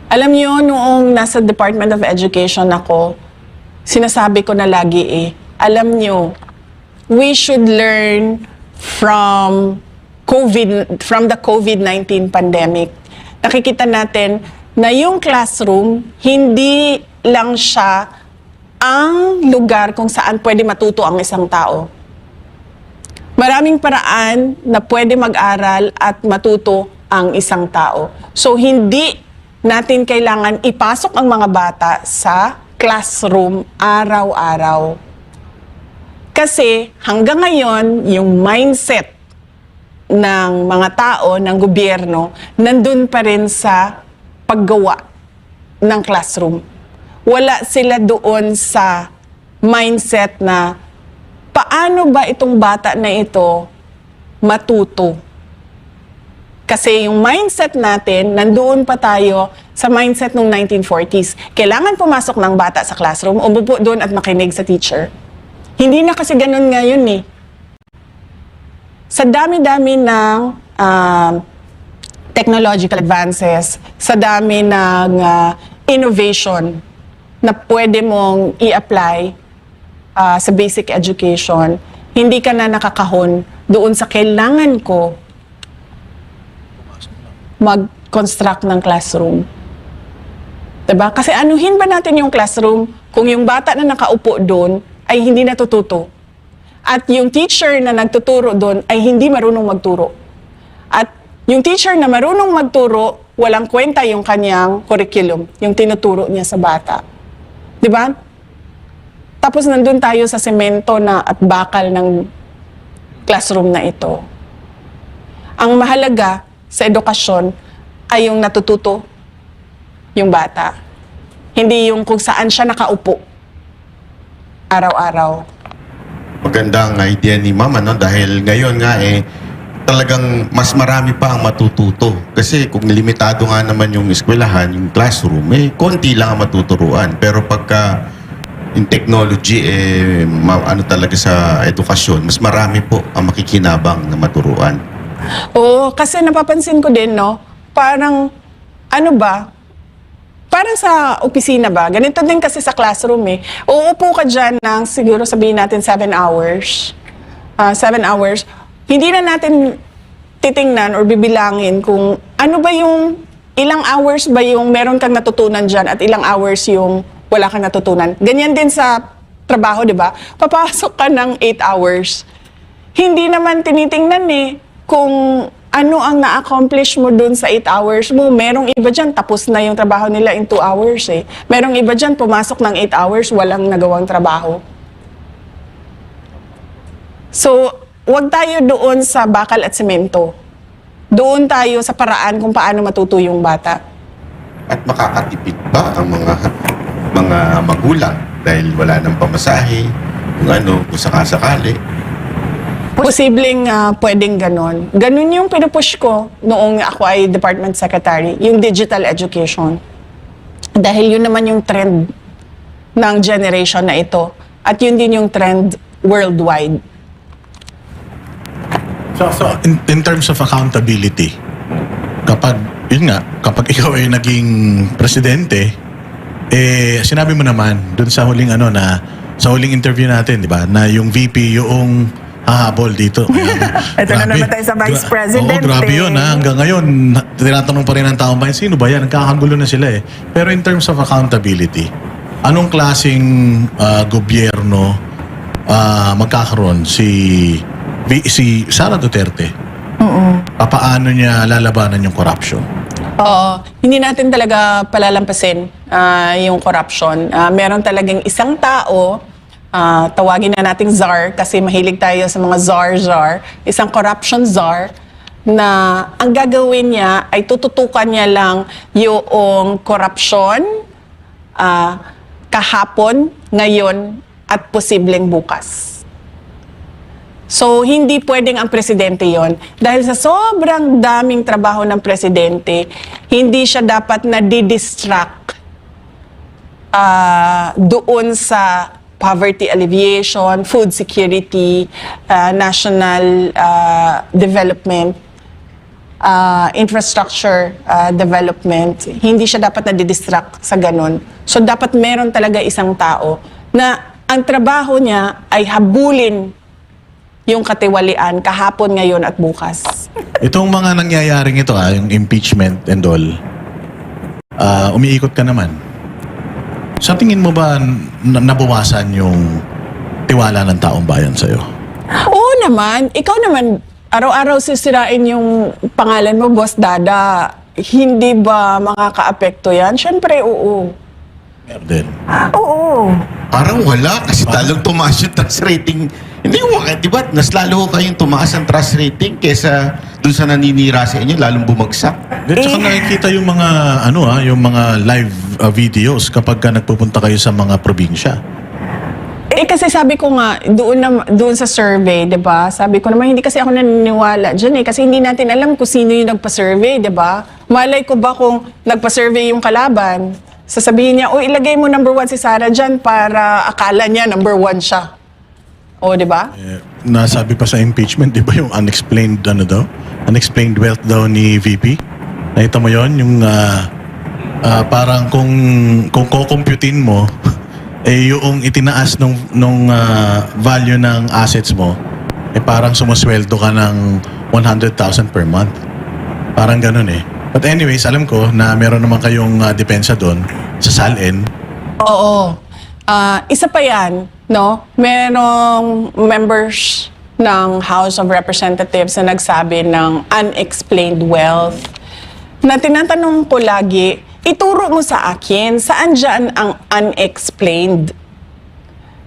Alam niyo, noong nasa Department of Education ako, sinasabi ko na lagi alam niyo, we should learn from the COVID-19 pandemic. Nakikita natin na yung classroom, hindi lang siya ang lugar kung saan pwede matuto ang isang tao. Maraming paraan na pwede mag-aral at matuto ang isang tao. So, hindi natin kailangan ipasok ang mga bata sa classroom araw-araw. Kasi hanggang ngayon, yung mindset ng mga tao, ng gobyerno, nandun pa rin sa paggawa ng classroom. Wala sila doon sa mindset na paano ba itong bata na ito matuto? Kasi yung mindset natin, nandoon pa tayo sa mindset ng 1940s. Kailangan pumasok ng bata sa classroom, umupo doon at makinig sa teacher. Hindi na kasi ganun ngayon Sa dami-dami ng technological advances, sa dami ng innovation na pwede mong i-apply sa basic education, hindi ka na nakakahon doon sa kailangan ko mag-construct ng classroom. Diba? Kasi anuhin ba natin yung classroom kung yung bata na nakaupo doon ay hindi natututo? At yung teacher na nagtuturo doon ay hindi marunong magturo. At yung teacher na marunong magturo, walang kwenta yung kanyang curriculum, yung tinuturo niya sa bata. Diba? Tapos nandun tayo sa semento na at bakal ng classroom na ito. Ang mahalaga sa edukasyon ay yung natututo yung bata. Hindi yung kung saan siya nakaupo araw-araw. Magandang idea ni Mama, no? Dahil ngayon nga talagang mas marami pa ang matututo. Kasi kung limitado nga naman yung eskwelahan, yung classroom, konti lang ang matuturuan. Pero pagka yung technology, ano talaga sa edukasyon, mas marami po ang makikinabang na maturuan. Oo, kasi napapansin ko din, no? Parang, ano ba? Parang sa opisina ba? Ganito din kasi sa classroom eh. Uupo ka dyan ng siguro sabihin natin 7 hours. 7 hours. Hindi na natin titingnan or bibilangin kung ano ba yung, ilang hours ba yung meron kang natutunan dyan at ilang hours yung wala kang natutunan. Ganyan din sa trabaho, di ba? Papasok ka ng 8 hours. Hindi naman tinitingnan eh kung ano ang na-accomplish mo dun sa 8 hours mo. Merong iba dyan, tapos na yung trabaho nila in 2 hours eh. Merong iba dyan, pumasok ng 8 hours, walang nagawang trabaho. So, wag tayo doon sa bakal at semento. Doon tayo sa paraan kung paano matuto yung bata. At makakatipid ba ang mga magulang dahil wala nang pamasahe, kung sakasakali. Posibleng pwedeng ganon. Ganon yung pinupush ko noong ako ay department secretary, yung digital education. Dahil yun naman yung trend ng generation na ito. At yun din yung trend worldwide. So in terms of accountability, kapag ikaw ay naging presidente, sinabi mo naman dun sa huling sa huling interview natin, di ba, na yung VP yung hahabol dito. Ito na naman tayo sa Vice President. Oo, grabe yun. Hanggang ngayon, tinatanong pa rin ng taong bayan, sino ba yan? Nagkakagulo na sila eh. Pero in terms of accountability, anong klaseng gobyerno magkakaroon si Sara Duterte? Paano niya lalabanan yung corruption? Oo, hindi natin talaga palalampasin yung corruption. Meron talagang isang tao, tawagin na nating czar kasi mahilig tayo sa mga czar, isang corruption czar na ang gagawin niya ay tututukan niya lang yung corruption kahapon, ngayon, at posibleng bukas. So, hindi pwedeng ang presidente yon. Dahil sa sobrang daming trabaho ng presidente, hindi siya dapat na didistract doon sa poverty alleviation, food security, national development, infrastructure development. Hindi siya dapat na didistract sa ganun. So, dapat meron talaga isang tao na ang trabaho niya ay habulin yung katiwalian kahapon, ngayon at bukas. Itong mga nangyayaring ito, yung impeachment and all, umiikot ka naman. Sa tingin mo ba nabawasan yung tiwala ng taong bayan sa'yo? Oo naman. Ikaw naman, araw-araw sisirain yung pangalan mo, Boss Dada. Hindi ba makakaapekto yan? Siyempre, oo. Meron din. Oo. Parang wala kasi talong tumaas yung trust rating. Hindi mo, di ba? Mas lalo kayong tumaas ang trust rating kesa dun sa naninira sa inyo, lalong bumagsak. At saka nakikita yung mga yung mga live videos kapag nagpupunta kayo sa mga probinsya. Kasi sabi ko nga, doon sa survey, 'di ba? Sabi ko naman hindi kasi ako naniniwala diyan kasi hindi natin alam kung sino yung nagpa-survey, 'di ba? Malay ko ba kung nagpa-survey yung kalaban, sasabihin niya, ilagay mo number 1 si Sara diyan para akala niya number 1 siya. O, 'di ba? Nasabi pa sa impeachment, di ba, yung unexplained unexplained wealth daw ni VP? Nakita mo yon, yung parang kung kukumputin mo yung itinaas nung value ng assets mo, parang sumusweldo ka ng 100,000 per month. Parang ganun eh. But anyways, alam ko na meron naman kayong depensa doon sa SALN. Oo. Isa pa yan, no? Merong members ng House of Representatives na nagsabi ng unexplained wealth. Na tinatanong ko lagi, ituro mo sa akin, saan dyan ang unexplained?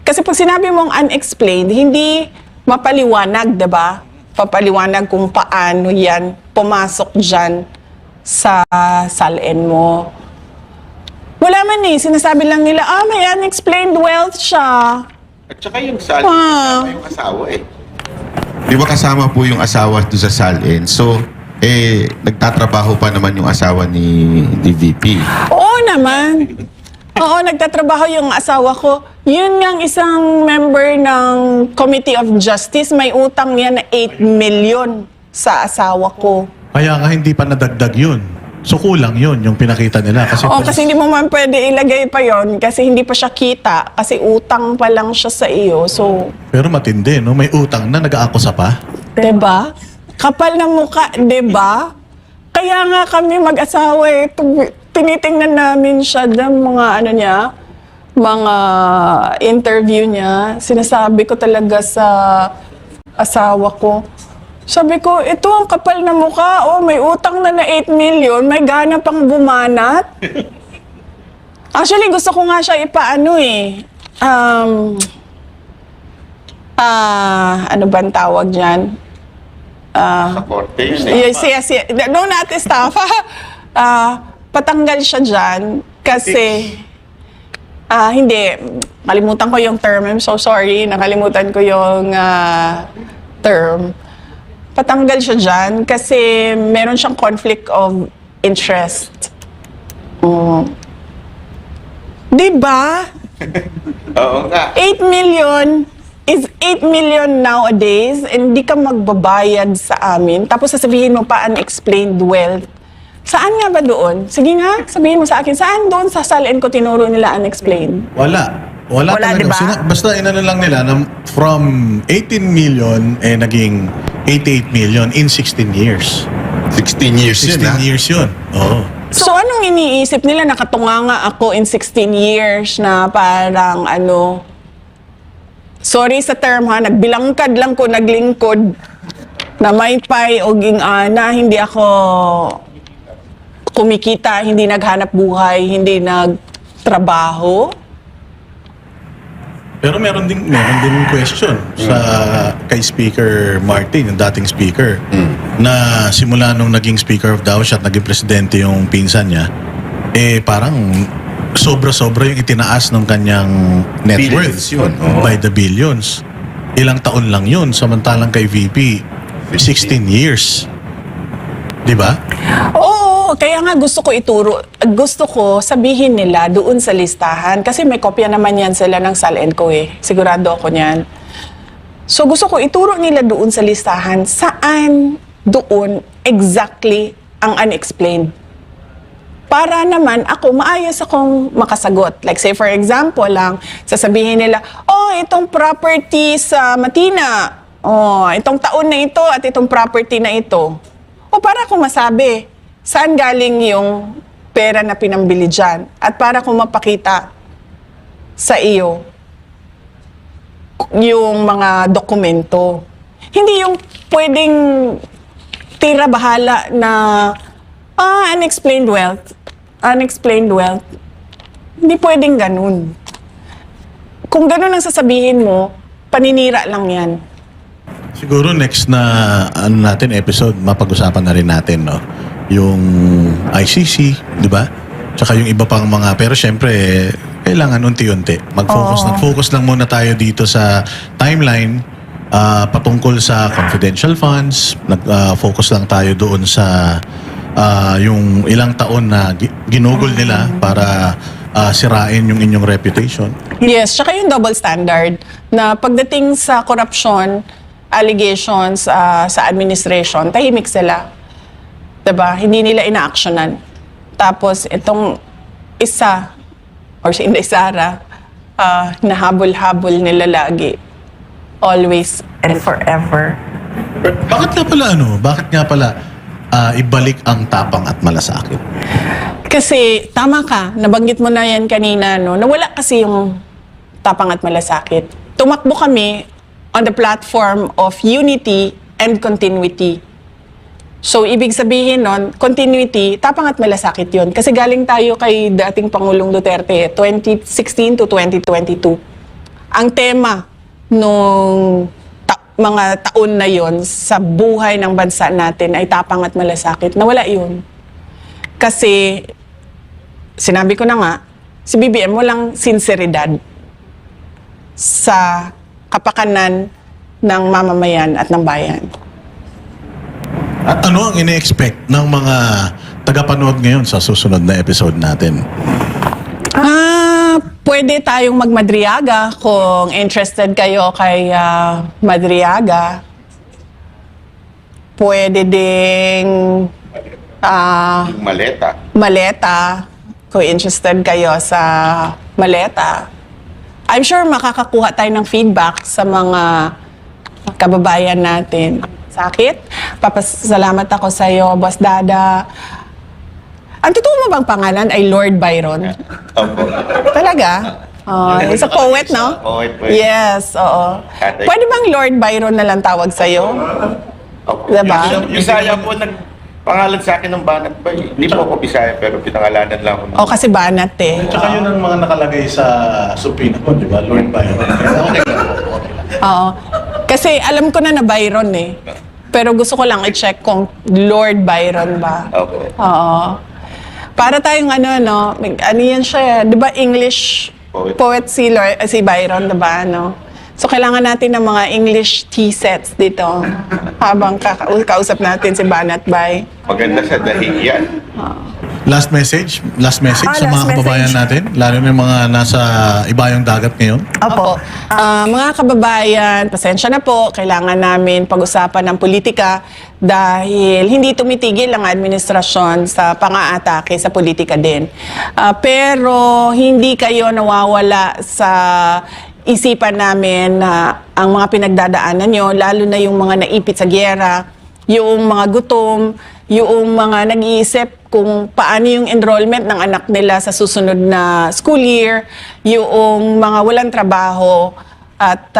Kasi pag sinabi mong unexplained, hindi mapaliwanag, diba? Papaliwanag kung paano yan pumasok dyan sa SALN mo. Wala man eh, sinasabi lang nila, may unexplained wealth siya. At saka yung salary, yung asawa eh. Di ba kasama po yung asawa doon sa SALN? So, nagtatrabaho pa naman yung asawa ni VP. Oo naman. Oo, nagtatrabaho yung asawa ko. Yun nga isang member ng Committee of Justice, may utang yan na 8 million sa asawa ko. Kaya nga hindi pa nadagdag yun. So kulang yun, yung pinakita nila. Kasi, Oo, kasi hindi mo man pwede ilagay pa yon kasi hindi pa siya kita, kasi utang pa lang siya sa iyo. So, pero matindi, no? May utang na, nag-aakusa pa. 'di ba? Kapal na mukha, 'di ba? Kaya nga kami mag-asawa tinitingnan namin siya ng mga ano niya, mga interview niya. Sinasabi ko talaga sa asawa ko. Sabi ko, ito ang kapal na mukha. Oh, may utang na 8 million, may gana pang bumanat. Actually, gusto ko nga siya ipaano ano ba ang tawag dyan? Yes. No, not estafa. Patanggal siya dyan kasi hindi. Kalimutan ko yung term. I'm so sorry. Nakalimutan ko yung term. Patanggal siya dyan kasi meron siyang conflict of interest. Diba? Oo nga. 8 million is 8 million nowadays and di ka magbabayad sa amin. Tapos sasabihin mo pa unexplained wealth. Saan nga ba doon? Sige nga, sabihin mo sa akin. Saan doon sa SALN ko tinuro nila unexplained? Wala talaga. diba? Basta inano lang nila na from 18 million naging 88 million in 16 years. 16 years 16 yun, ha? years yun. Oo. So anong iniisip nila? Nakatunganga ako in 16 years na parang sorry sa term ha, nagbilangkad lang ko, naglingkod na may pay o ging-ana, hindi ako kumikita, hindi naghanap buhay, hindi nagtrabaho. Pero meron din question sa kay Speaker Martin, yung dating speaker, na simula nung naging Speaker of the House at naging presidente yung pinsan niya, parang sobra-sobra yung itinaas ng kanyang net Billions worth yun, oo. by the billions. Ilang taon lang yun, samantalang kay VP, 16 years. Di ba? Oo, kaya nga gusto ko ituro, gusto ko sabihin nila doon sa listahan kasi may kopya naman yan sila ng SALN ko sigurado ako niyan. So gusto ko ituro nila doon sa listahan saan doon exactly ang unexplained. Para naman ako, maayos akong makasagot. Like say for example lang, sasabihin nila, itong property sa Matina, itong taon na ito at itong property na ito. O para akong masabi, saan galing yung pera na pinambili dyan? At para akong mapakita sa iyo yung mga dokumento. Hindi yung pwedeng tira bahala na unexplained wealth. Unexplained wealth. Hindi pwedeng ganun. Kung ganun ang sasabihin mo, paninira lang yan. Siguro next na natin episode, mapag-usapan na rin natin, no? Yung ICC, di ba? Tsaka yung iba pang mga, pero syempre, kailangan unti-unti. Nag-focus lang muna tayo dito sa timeline patungkol sa confidential funds. Nag-focus lang tayo doon sa yung ilang taon na ginugol nila para sirain yung inyong reputation. Yes, tsaka yung double standard na pagdating sa corruption, allegations sa administration, tahimik sila. Diba? Hindi nila ina-actionan. Tapos itong isa, or si Inday Sara, nahabol-habol nila lagi. Always And forever. Bakit nga pala ibalik ang tapang at malasakit? Kasi, tama ka, nabanggit mo na yan kanina, no? Nawala kasi yung tapang at malasakit. Tumakbo kami on the platform of unity and continuity. So, ibig sabihin nun, continuity, tapang at malasakit yun. Kasi galing tayo kay dating Pangulong Duterte, 2016 to 2022. Ang tema nung mga taon na yon sa buhay ng bansa natin ay tapang at malasakit. Nawala yun. Kasi, sinabi ko na nga, si BBM walang sinseridad sa kapakanan ng mamamayan at ng bayan. At ano ang ini-expect ng mga tagapanood ngayon sa susunod na episode natin? Pwede tayong magmadriaga kung interested kayo kay Madriaga. Pwede ding Yung maleta. Maleta, kung interested kayo sa Maleta. I'm sure makakakuha tayo ng feedback sa mga kababayan natin. Sakit? Papasalamat ako sa iyo, Boss Dada. Ang totoo mo bang pangalan ay Lord Byron? Opo. Talaga? He's a poet, no? Poet. Yes, oo. Tatay. Pwede bang Lord Byron na lang tawag sa'yo? Opo. Diba? Yung Bisaya po pangalan sa akin ng Banat ba? Hindi po ako Bisaya pero pinangalanan lang ako. O, kasi banat eh. Tsaka yun ang mga nakalagay sa supina mo, di ba? Lord Byron. Okay lang. Oo. Kasi alam ko na Byron eh. Pero gusto ko lang i-check kung Lord Byron ba. Opo. Oo. Para tayong ano yan siya, di ba English poet si Byron, di ba, no? So, kailangan natin ng mga English tea sets dito habang kausap natin si Banat Bay. Maganda sa dahiyan. Last message sa last mga kababayan message. natin, lalo na yung mga nasa ibayong dagat ngayon. Opo. Mga kababayan, pasensya na po, kailangan namin pag-usapan ng politika dahil hindi tumitigil ang administrasyon sa pang-aatake sa politika din. Pero hindi kayo nawawala sa isipan namin na ang mga pinagdadaanan nyo, lalo na yung mga naipit sa gyera, yung mga gutom, yung mga nag-iisip kung paano yung enrollment ng anak nila sa susunod na school year, yung mga walang trabaho at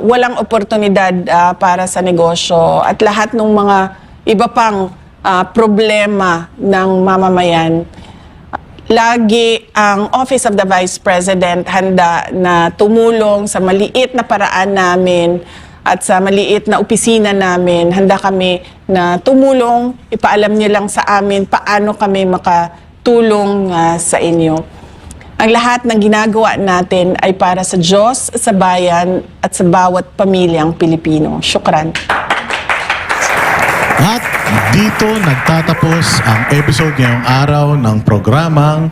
walang oportunidad para sa negosyo at lahat ng mga iba pang problema ng mamamayan. Lagi ang Office of the Vice President handa na tumulong sa maliit na paraan namin at sa maliit na opisina namin. Handa kami na tumulong, ipaalam niyo lang sa amin paano kami makatulong sa inyo. Ang lahat ng ginagawa natin ay para sa Diyos, sa bayan at sa bawat pamilyang Pilipino. Syukran. At dito nagtatapos ang episode ngayong araw ng programang